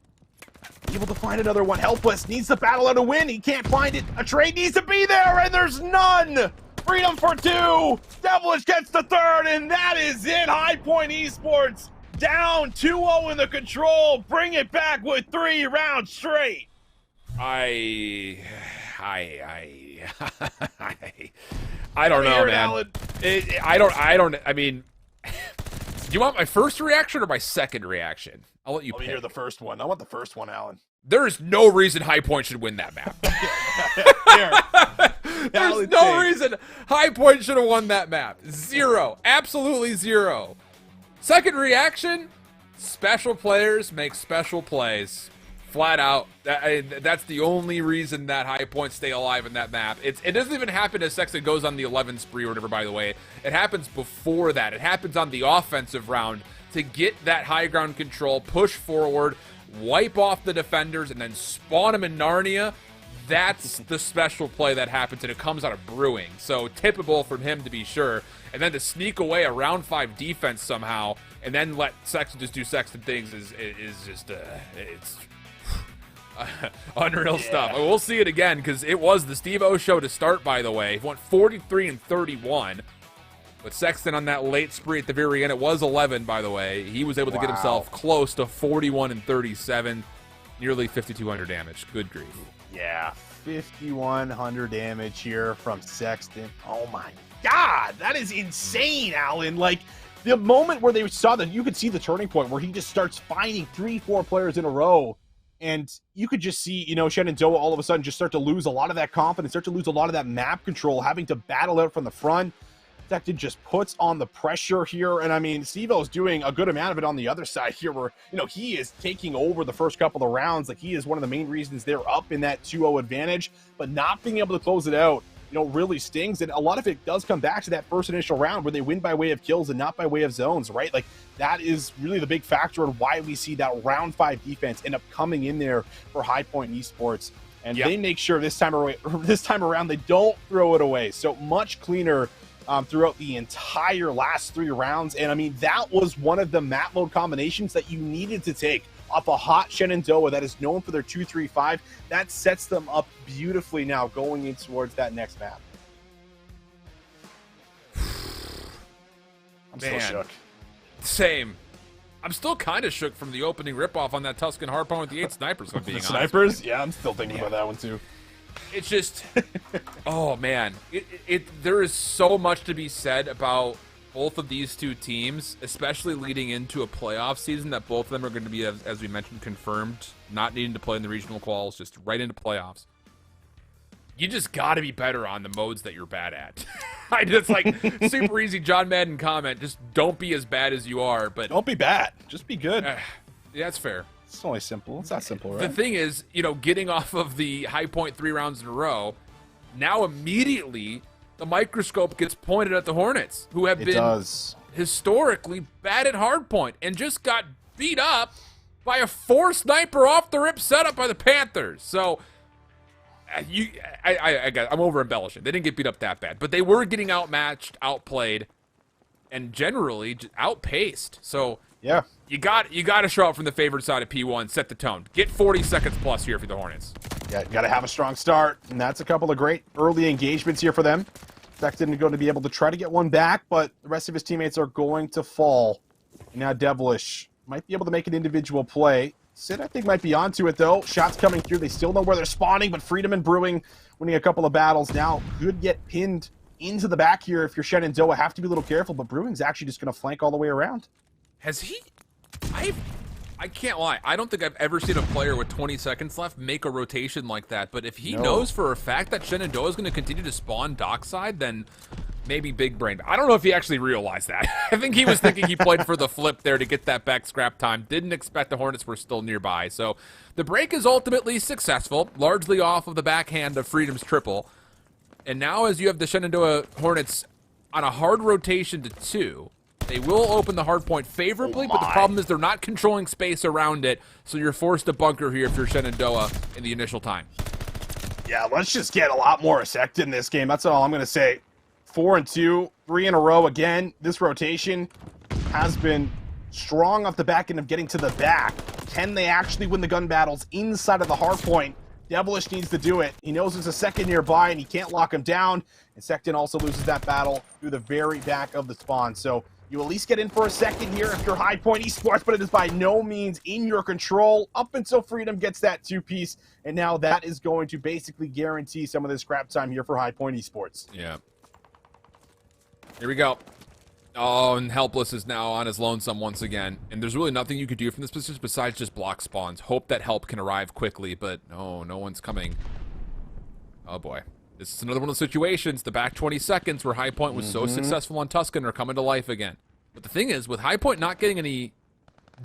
Able to find another one. Helpless. Needs the battle out to win. He can't find it. A trade needs to be there, and there's none. Freedom for 2. Devilish gets the 3rd, and that is it. High Point Esports down 2-0 in the control. Bring it back with 3 rounds straight. I don't know, man. I mean, do you want my first reaction or my second reation? I'll let you pick. Hear the first one. I want the first one, Alan. There is no reason High Point should win that map. There's no reason High Point should have won that map. 0. Absolutely 0. Second reaction, special players make special plays. Flat out. That's the only reason that High Point stay alive in that map. It doesn't even happen as Sexton goes on the 11 spree or whatever, by the way. It happens before that. It happens on the offensive round to get that high ground control, push forward, wipe off the defenders, and then spawn them in Narnia. That's the special play that happens, and it comes out of Brewing. So tippable from him to be sure. And then to sneak away a round 5 defense somehow, and then let Sexton just do Sexton things is just it's unreal stuff. We'll see it again because it was the Steve O show to start. By the way, he went 43 and 31. But Sexton on that late spree at the very end, it was 11, by the way. He was able to get himself close to 41 and 37, nearly 5,200 damage. Good grief. Yeah, 5,100 damage here from Sexton. Oh my God, that is insane, Alan. Like, the moment where they saw that, you could see the turning point where he just starts finding 3-4 players in a row. And you could just see, you know, Shenandoah all of a sudden just start to lose a lot of that confidence, start to lose a lot of that map control, having to battle out from the front. Sexton just puts on the pressure here. And I mean, Steve-O's doing a good amount of it on the other side here where, you know, he is taking over the first couple of rounds. Like, he is one of the main reasons they're up in that 2-0 advantage, but not being able to close it out, you know, really stings. And a lot of it does come back to that first initial round where they win by way of kills and not by way of zones, right? Like, that is really the big factor in why we see that round 5 defense end up coming in there for High Point Esports. And they make sure this time around they don't throw it away. So much cleaner throughout the entire last 3 rounds. And I mean, that was one of the map mode combinations that you needed to take off a hot Shenandoah that is known for their 2-3-5. That sets them up beautifully now going in towards that next map. I'm still shook. Same. I'm still kind of shook from the opening ripoff on that Tuscan hardpoint with the 8 snipers. Being honest. Snipers? Yeah, I'm still thinking about that one too. It's just, oh man, there is so much to be said about both of these two teams, especially leading into a playoff season that both of them are going to be, as we mentioned, confirmed, not needing to play in the regional quals, just right into playoffs. You just got to be better on the modes that you're bad at. It's like super easy John Madden comment, just don't be as bad as you are, but don't be bad, just be good. Yeah, that's fair. It's only simple. It's not simple, right? The thing is, you know, getting off of the High Point 3 rounds in a row, now immediately the microscope gets pointed at the Hornets, who have been historically bad at hardpoint and just got beat up by a 4 sniper off the rip setup by the Panthers. So I'm over embellishing. They didn't get beat up that bad, but they were getting outmatched, outplayed, and generally outpaced. So yeah, you got to show up from the favored side of P1, set the tone. Get 40 seconds plus here for the Hornets. Yeah, you got to have a strong start, and that's a couple of great early engagements here for them. Sexton is going to be able to try to get one back, but the rest of his teammates are going to fall. And now Devilish might be able to make an individual play. Sid, I think, might be onto it, though. Shots coming through. They still know where they're spawning, but Freedom and Brewing winning a couple of battles now could get pinned into the back here if you're Shenandoah. Have to be a little careful, but Brewing's actually just going to flank all the way around. Has he... I can't lie. I don't think I've ever seen a player with 20 seconds left make a rotation like that, but if he knows for a fact that Shenandoah is going to continue to spawn dockside, then maybe big brain. I don't know if he actually realized that. I think he was thinking he played for the flip there to get that back scrap time. Didn't expect the Hornets were still nearby. So the break is ultimately successful, largely off of the backhand of Freedom's triple. And now as you have the Shenandoah Hornets on a hard rotation to 2, they will open the hard point favorably, but the problem is they're not controlling space around it, so you're forced to bunker here if you're Shenandoah in the initial time. Yeah, let's just get a lot more effect in this game. That's all I'm going to say. 4 and 2, 3 in a row again. This rotation has been strong off the back end of getting to the back. Can they actually win the gun battles inside of the hard point? Devilish needs to do it. He knows there's a second nearby, and he can't lock him down. And Secton also loses that battle through the very back of the spawn. So you at least get in for a second here if you're High Point Esports, but it is by no means in your control up until Freedom gets that 2-piece. And now that is going to basically guarantee some of this scrap time here for High Point Esports. Yeah. Here we go. Oh, and Helpless is now on his lonesome once again. And there's really nothing you could do from this position besides just block spawns. Hope that help can arrive quickly, but no one's coming. Oh, boy. This is another one of the situations, the back 20 seconds where High Point was so successful on Tuscan are coming to life again. But the thing is, with High Point not getting any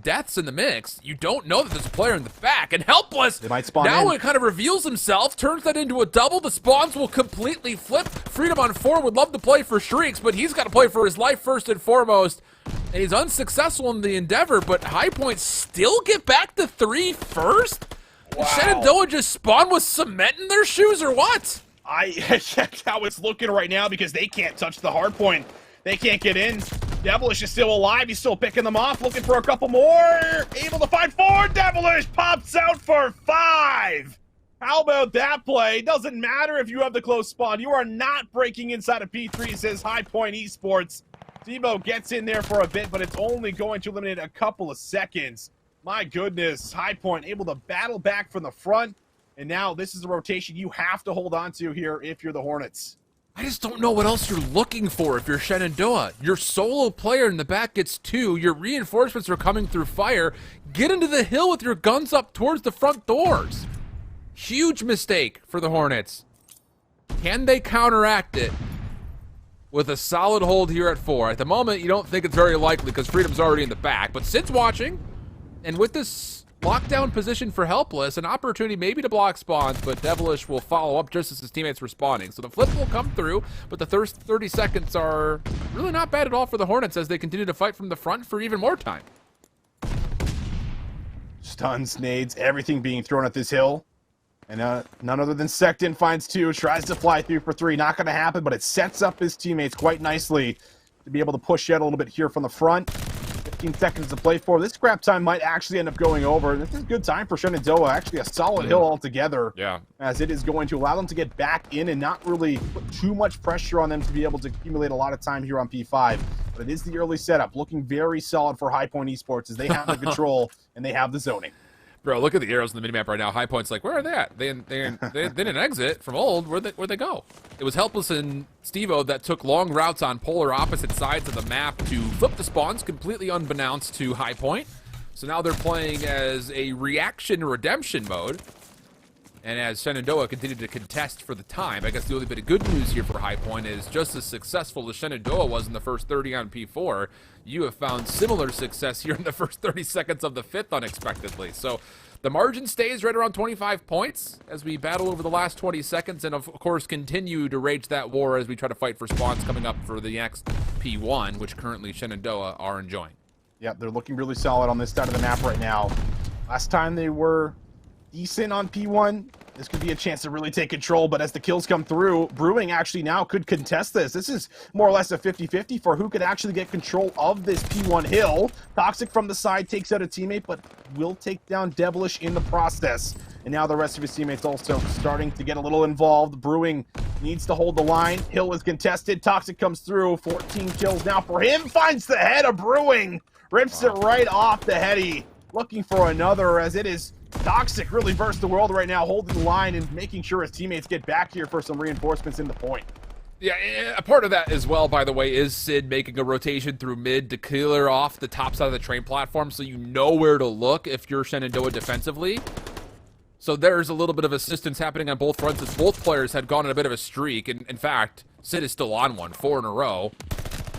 deaths in the mix, you don't know that there's a player in the back. And Helpless, they might spawn now in. It kind of reveals himself, turns that into a double. The spawns will completely flip. Freedom on 4 would love to play for Shrieks, but he's got to play for his life first and foremost. And he's unsuccessful in the endeavor, but High Point still get back to 3 first? Wow. Did Shenandoah just spawn with cement in their shoes or what? I checked how it's looking right now because they can't touch the hard point. They can't get in. Devilish is still alive. He's still picking them off, looking for a couple more. Able to find 4. Devilish pops out for 5. How about that play? Doesn't matter if you have the close spawn. You are not breaking inside of P3, says High Point Esports. Debo gets in there for a bit, but it's only going to eliminate a couple of seconds. My goodness, High Point able to battle back from the front. And now this is a rotation you have to hold on to here if you're the Hornets. I just don't know what else you're looking for if you're Shenandoah. Your solo player in the back gets 2. Your reinforcements are coming through fire. Get into the hill with your guns up towards the front doors. Huge mistake for the Hornets. Can they counteract it with a solid hold here at 4? At the moment, you don't think it's very likely because Freedom's already in the back. But Sid's watching, and with this lockdown position for Helpless, an opportunity maybe to block spawns, but Devilish will follow up just as his teammates responding. So the flip will come through, but the first 30 seconds are really not bad at all for the Hornets as they continue to fight from the front for even more time. Stuns, nades, everything being thrown at this hill. And none other than Secton finds 2, tries to fly through for 3. Not going to happen, but it sets up his teammates quite nicely to be able to push out a little bit here from the front. 15 seconds to play for. This scrap time might actually end up going over. This is a good time for Shenandoah. Actually, a solid hill altogether. Yeah. As it is going to allow them to get back in and not really put too much pressure on them to be able to accumulate a lot of time here on P5. But it is the early setup. Looking very solid for High Point Esports as they have the control and they have the zoning. Bro, look at the arrows in the minimap right now. High Point's like, where are they at? They didn't exit from old. Where'd they go? It was Helpless and Steve-O that took long routes on polar opposite sides of the map to flip the spawns, completely unbeknownst to High Point. So now they're playing as a reaction redemption mode. And as Shenandoah continued to contest for the time, I guess the only bit of good news here for High Point is just as successful as Shenandoah was in the first 30 on P4, you have found similar success here in the first 30 seconds of the 5th unexpectedly. So the margin stays right around 25 points as we battle over the last 20 seconds and, of course, continue to rage that war as we try to fight for spawns coming up for the next P1, which currently Shenandoah are enjoying. Yeah, they're looking really solid on this side of the map right now. Last time they were decent on P1. This could be a chance to really take control, but as the kills come through, Brewing actually now could contest this. This is more or less a 50-50 for who could actually get control of this P1 hill. Toxic from the side takes out a teammate, but will take down Devilish in the process. And now the rest of his teammates also starting to get a little involved. Brewing needs to hold the line. Hill is contested. Toxic comes through. 14 kills now for him. Finds the head of Brewing. Rips it right off the heady. Looking for another as it is Toxic really versus the world right now, holding the line and making sure his teammates get back here for some reinforcements in the point. Yeah, a part of that as well, by the way, is Sid making a rotation through mid to clear off the top side of the train platform so you know where to look if you're Shenandoah defensively. So there's a little bit of assistance happening on both fronts as both players had gone on a bit of a streak. And in fact, Sid is still on one, 4 in a row,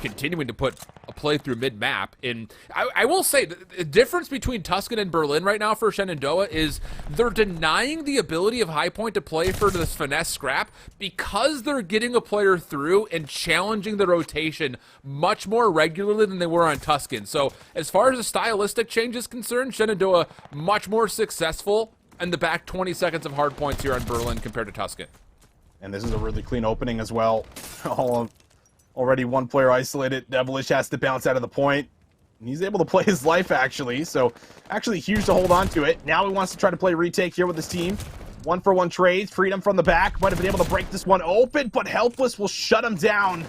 continuing to put a play through mid-map. And I will say, the difference between Tuscan and Berlin right now for Shenandoah is they're denying the ability of High Point to play for this finesse scrap because they're getting a player through and challenging the rotation much more regularly than they were on Tuscan. So as far as the stylistic change is concerned, Shenandoah much more successful in the back 20 seconds of hard points here on Berlin compared to Tuscan. And this is a really clean opening as well. Already one player isolated. Devilish has to bounce out of the point. And he's able to play his life, actually. So, actually huge to hold on to it. Now he wants to try to play retake here with his team. 1-for-1 trades. Freedom from the back. Might have been able to break this one open, but Helpless will shut him down.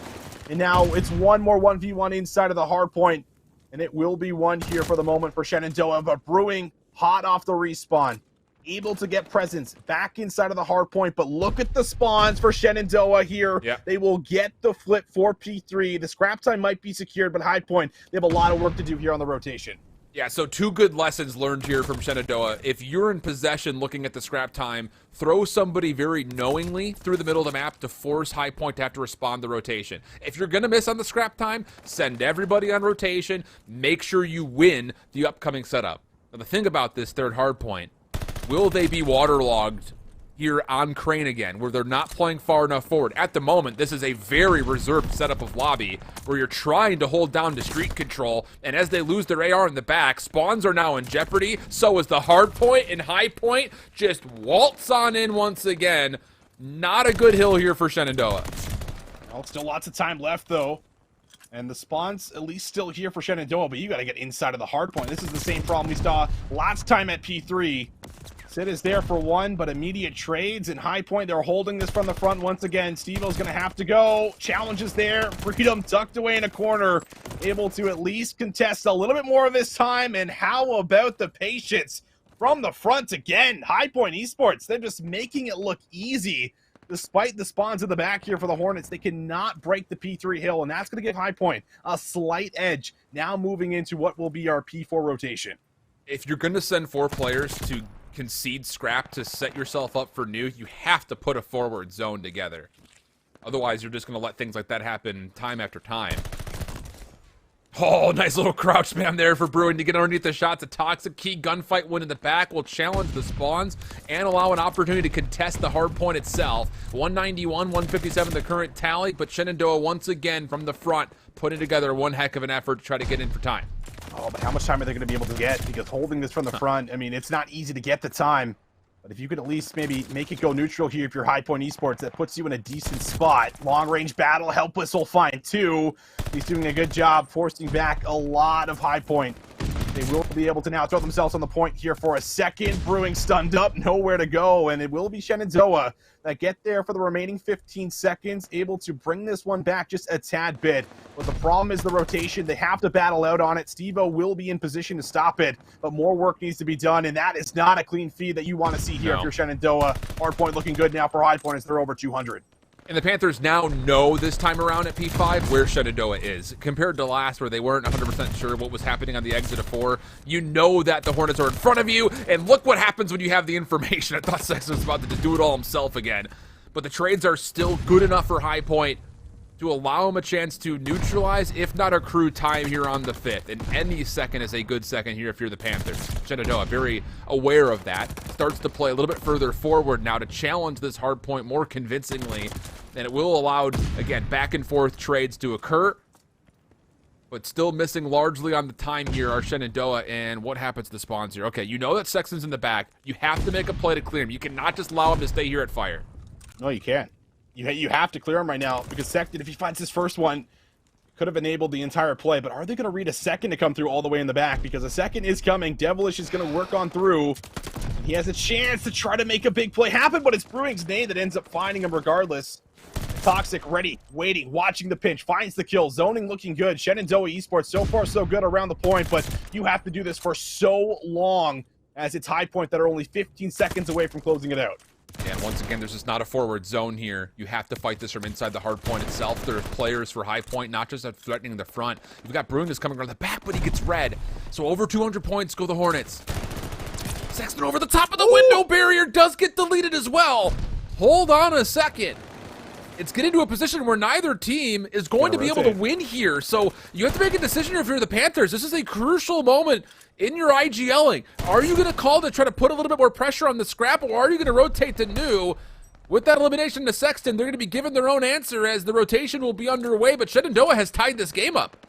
And now it's one more 1v1 inside of the hard point. And it will be one here for the moment for Shenandoah. But Brewing, hot off the respawn. Able to get presence back inside of the hard point. But look at the spawns for Shenandoah here. Yep. They will get the flip for P3. The scrap time might be secured, but High Point, they have a lot of work to do here on the rotation. Yeah, so 2 good lessons learned here from Shenandoah. If you're in possession looking at the scrap time, throw somebody very knowingly through the middle of the map to force High Point to have to respond to rotation. If you're going to miss on the scrap time, send everybody on rotation. Make sure you win the upcoming setup. Now, the thing about this third hard point, will they be waterlogged here on Crane again, where they're not playing far enough forward? At the moment, this is a very reserved setup of lobby where you're trying to hold down to street control, and as they lose their AR in the back, spawns are now in jeopardy. So is the hard point, and High Point just waltz on in once again. Not a good hill here for Shenandoah. Well, still lots of time left, though. And the spawn's at least still here for Shenandoah, but you got to get inside of the hard point. This is the same problem we saw last time at P3. Sid is there for one, but immediate trades and High Point, they're holding this from the front once again. Steve-O's going to have to go. Challenge is there. Freedom tucked away in a corner. Able to at least contest a little bit more of this time. And how about the patience from the front again? High Point Esports, they're just making it look easy. Despite the spawns in the back here for the Hornets, they cannot break the P3 hill, and that's going to give High Point a slight edge. Now moving into what will be our P4 rotation. If you're going to send 4 players to concede scrap to set yourself up for new, you have to put a forward zone together. Otherwise, you're just going to let things like that happen time after time. Oh, nice little crouch spam there for Brewing to get underneath the shots. A toxic key gunfight win in the back will challenge the spawns and allow an opportunity to contest the hard point itself. 191, 157 the current tally, but Shenandoah once again from the front putting together one heck of an effort to try to get in for time. Oh, but how much time are they going to be able to get? Because holding this from the front, I mean, it's not easy to get the time. But if you could at least maybe make it go neutral here if you're High Point Esports, that puts you in a decent spot. Long-range battle, Helpless will find 2. He's doing a good job forcing back a lot of High Point. They will be able to now throw themselves on the point here for a second. Brewing stunned up, nowhere to go, and it will be Shenandoah that get there for the remaining 15 seconds, able to bring this one back just a tad bit. But the problem is the rotation. They have to battle out on it. Steve-O will be in position to stop it, but more work needs to be done, and that is not a clean feed that you want to see here if you're Shenandoah. Hard point looking good now for High Point as they're over 200. And the Panthers now know this time around at P5 where Shenandoah is. Compared to last where they weren't 100% sure what was happening on the exit of 4, you know that the Hornets are in front of you, and look what happens when you have the information. I thought Sex was about to just do it all himself again. But the trades are still good enough for High Point to allow him a chance to neutralize, if not accrue time here on the 5th. And any second is a good second here if you're the Panthers. Shenandoah, very aware of that, starts to play a little bit further forward now to challenge this hard point more convincingly. And it will allow, again, back and forth trades to occur. But still missing largely on the time here are Shenandoah, and what happens to the spawns here? Okay, you know that Sexton's in the back. You have to make a play to clear him. You cannot just allow him to stay here at fire. No, you can't. You have to clear him right now, because Sexton, if he finds his first one, could have enabled the entire play. But are they going to read a second to come through all the way in the back? Because a second is coming. Devilish is going to work on through. He has a chance to try to make a big play happen, but it's Brewing's name that ends up finding him regardless. Toxic, ready, waiting, watching the pinch, finds the kill, zoning looking good. Shenandoah Esports, so far so good around the point, but you have to do this for so long as it's High Point that are only 15 seconds away from closing it out. And once again, there's just not a forward zone here. You have to fight this from inside the hard point itself. There's players for High Point, not just threatening the front. You've got Brewing is coming around the back, but he gets red. So over 200 points go the Hornets. Sexton over the top of the window barrier does get deleted as well. Hold on a second. It's getting to a position where neither team is going to be able to win here. So you have to make a decision if you're the Panthers. This is a crucial moment in your IGLing. Are you going to call to try to put a little bit more pressure on the scrap, or are you going to rotate to new? With that elimination to Sexton, they're going to be given their own answer as the rotation will be underway, but Shenandoah has tied this game up.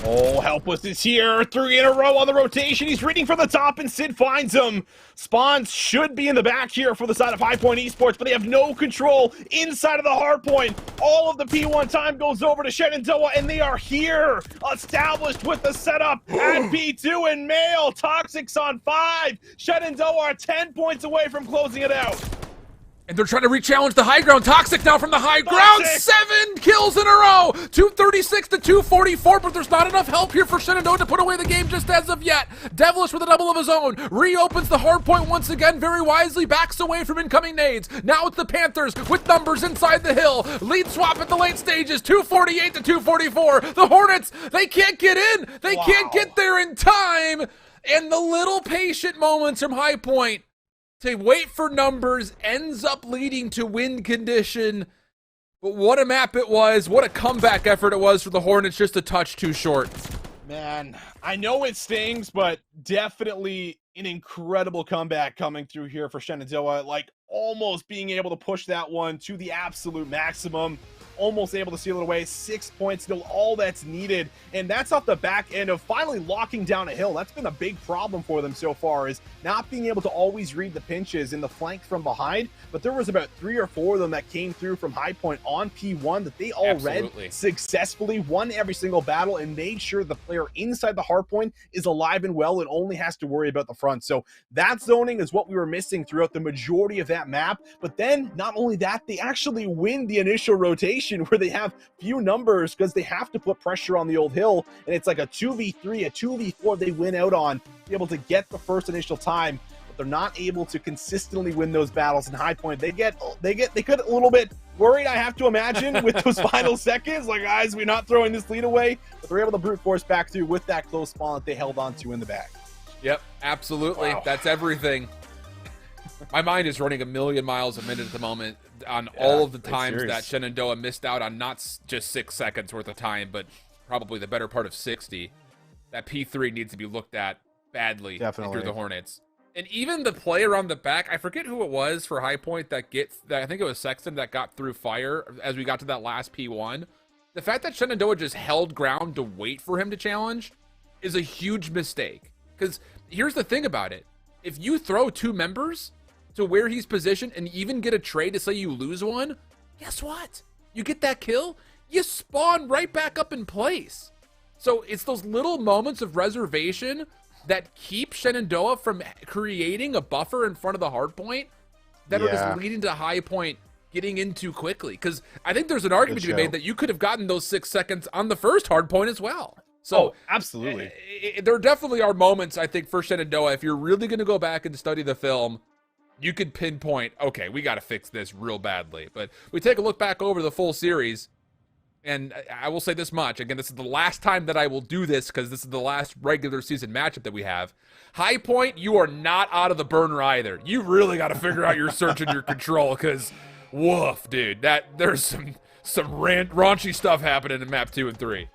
Oh, Helpless is here. 3 in a row on the rotation. He's reading from the top, and Sid finds him. Spawns should be in the back here for the side of High Point Esports, but they have no control inside of the hard point. All of the P1 time goes over to Shenandoah, and they are here. Established with the setup at P2 and Mail. Toxics on 5. Shenandoah are 10 points away from closing it out. And they're trying to re-challenge the high ground. Toxic now from the high ground. Toxic. 7 kills in a row. 236 to 244, but there's not enough help here for Shenandoah to put away the game just as of yet. Devilish with a double of his own. Reopens the hard point once again very wisely. Backs away from incoming nades. Now it's the Panthers with numbers inside the hill. Lead swap at the late stages. 248 to 244. The Hornets, they can't get in. They can't get there in time. And the little patient moments from High Point to wait for numbers ends up leading to win condition. But what a map it was. What a comeback effort it was for the Hornets, just a touch too short. Man, I know it stings, but definitely an incredible comeback coming through here for Shenandoah. Like, almost being able to push that one to the absolute maximum. Almost able to seal it away. 6 points, still all that's needed. And that's off the back end of finally locking down a hill. That's been a big problem for them so far, is not being able to always read the pinches in the flank from behind. But there was about 3 or 4 of them that came through from High Point on P1 that they all read successfully, won every single battle, and made sure the player inside the hard point is alive and well and only has to worry about the front. So that zoning is what we were missing throughout the majority of that map. But then, not only that, they actually win the initial rotation where they have few numbers because they have to put pressure on the old hill, and it's like a 2v3, a 2v4 they win out on, be able to get the first initial time, but they're not able to consistently win those battles in High Point. They get a little bit worried, I have to imagine, with those final seconds, like, guys, we're not throwing this lead away, but they're able to brute force back through with that close spawn that they held on to in the back. Yep, absolutely. Wow. That's everything. My mind is running a million miles a minute at the moment on all of the times that Shenandoah missed out on not just 6 seconds worth of time, but probably the better part of 60. That P3 needs to be looked at badly through the Hornets. And even the player on the back, I forget who it was for High Point that I think it was Sexton that got through fire as we got to that last P1. The fact that Shenandoah just held ground to wait for him to challenge is a huge mistake. Because here's the thing about it. If you throw 2 members to where he's positioned and even get a trade to say you lose one, guess what? You get that kill, you spawn right back up in place. So it's those little moments of reservation that keep Shenandoah from creating a buffer in front of the hard point that are just leading to High Point getting in too quickly. Because I think there's an argument to be made that you could have gotten those 6 seconds on the first hard point as well. So absolutely. There definitely are moments, I think, for Shenandoah, if you're really going to go back and study the film, you could pinpoint, okay, we got to fix this real badly. But we take a look back over the full series, and I will say this much. Again, this is the last time that I will do this because this is the last regular season matchup that we have. High Point, you are not out of the burner either. You really got to figure out your search and your control because, woof, dude, there's some raunchy stuff happening in map 2 and 3.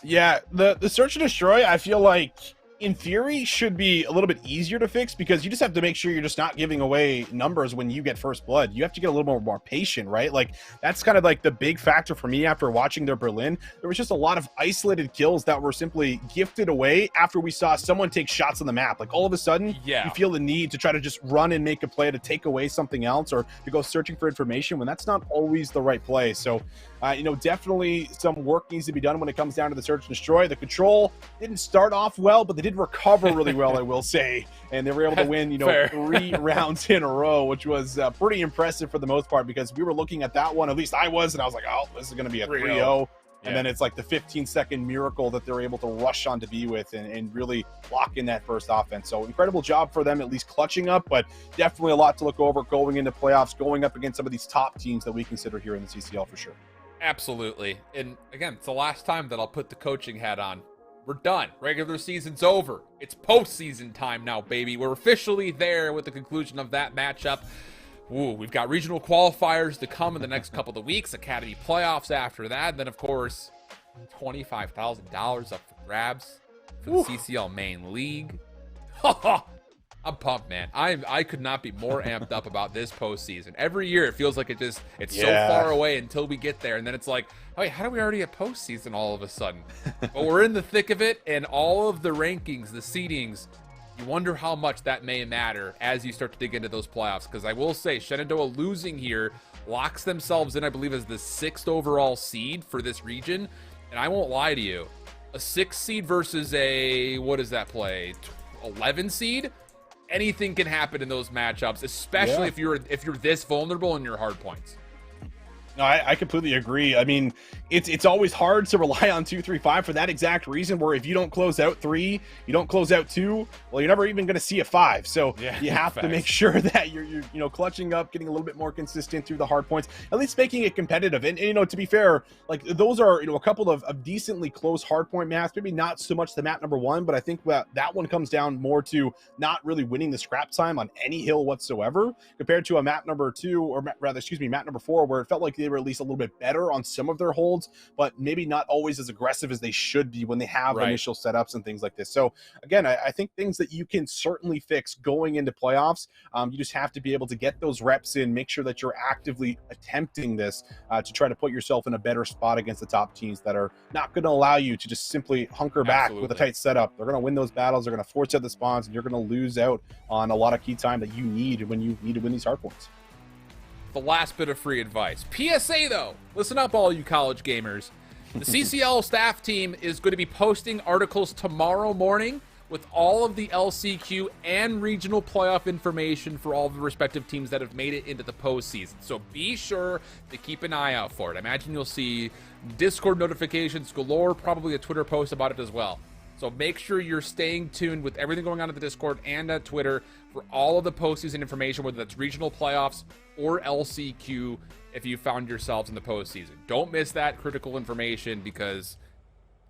Yeah, the search and destroy, I feel like, in theory, should be a little bit easier to fix because you just have to make sure you're just not giving away numbers when you get first blood. You have to get a little more patient, right? Like, that's kind of like the big factor for me after watching their Berlin. There was just a lot of isolated kills that were simply gifted away after we saw someone take shots on the map. Like, all of a sudden, you feel the need to try to just run and make a play to take away something else or to go searching for information when that's not always the right play. So, definitely some work needs to be done when it comes down to the search and destroy. The control didn't start off well, but they did recover really well, I will say. And they were able to win, 3 rounds in a row, which was pretty impressive for the most part because we were looking at that one, at least I was, and I was like, oh, this is going to be a 3-0. And then it's like the 15-second miracle that they're able to rush on to be with and really lock in that first offense. So incredible job for them, at least clutching up, but definitely a lot to look over going into playoffs, going up against some of these top teams that we consider here in the CCL for sure. Absolutely. And again, it's the last time that I'll put the coaching hat on. We're done. Regular season's over. It's postseason time now, baby. We're officially there with the conclusion of that matchup. Ooh, we've got regional qualifiers to come in the next couple of weeks, Academy playoffs after that, and then, of course, $25,000 up for grabs for the CCL main league. I'm pumped, man. I could not be more amped up about this postseason. Every year, it feels like it's so far away until we get there, and then it's like, wait, how do we already at postseason all of a sudden? But we're in the thick of it, and all of the rankings, the seedings, you wonder how much that may matter as you start to dig into those playoffs. Because I will say, Shenandoah losing here locks themselves in, I believe, as the 6th overall seed for this region. And I won't lie to you, a 6 seed versus a, what does that play, 11 seed? anything can happen in those matchups, especially if you're this vulnerable in your hard points. No, I completely agree. I mean, it's always hard to rely on 2, 3, 5 for that exact reason, where if you don't close out 3, you don't close out 2, well, you're never even going to see a 5. So you have to make sure that you're clutching up, getting a little bit more consistent through the hard points, at least making it competitive. And to be fair, like those are a couple of decently close hard point maps. Maybe not so much the map number 1, but I think that one comes down more to not really winning the scrap time on any hill whatsoever, compared to a map number 2, or rather, excuse me, map number 4, where it felt like they were at least a little bit better on some of their holds, but maybe not always as aggressive as they should be when they have initial setups and things like this. So again, I think things that you can certainly fix going into playoffs. You just have to be able to get those reps in, make sure that you're actively attempting this to try to put yourself in a better spot against the top teams that are not going to allow you to just simply hunker back with a tight setup. They're going to win those battles. They're going to force out the spawns, and you're going to lose out on a lot of key time that you need when you need to win these hard points. The last bit of free advice. PSA though, listen up all you college gamers. The CCL staff team is going to be posting articles tomorrow morning with all of the LCQ and regional playoff information for all the respective teams that have made it into the postseason. So be sure to keep an eye out for it. I imagine you'll see Discord notifications galore, probably a Twitter post about it as well. So make sure you're staying tuned with everything going on at the Discord and at Twitter for all of the postseason information, whether that's regional playoffs or LCQ, if you found yourselves in the postseason. Don't miss that critical information, because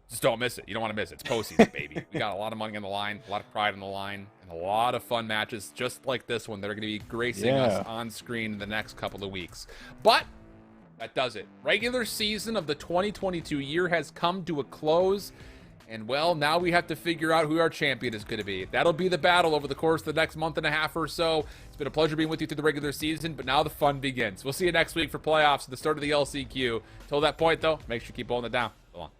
just don't miss it. You don't want to miss it. It's postseason, baby. We got a lot of money on the line, a lot of pride on the line, and a lot of fun matches just like this one that are going to be gracing us on screen in the next couple of weeks. But that does it. Regular season of the 2022 year has come to a close. And, well, now we have to figure out who our champion is going to be. That'll be the battle over the course of the next month and a half or so. It's been a pleasure being with you through the regular season, but now the fun begins. We'll see you next week for playoffs at the start of the LCQ. Till that point, though, make sure you keep holding it down. So long.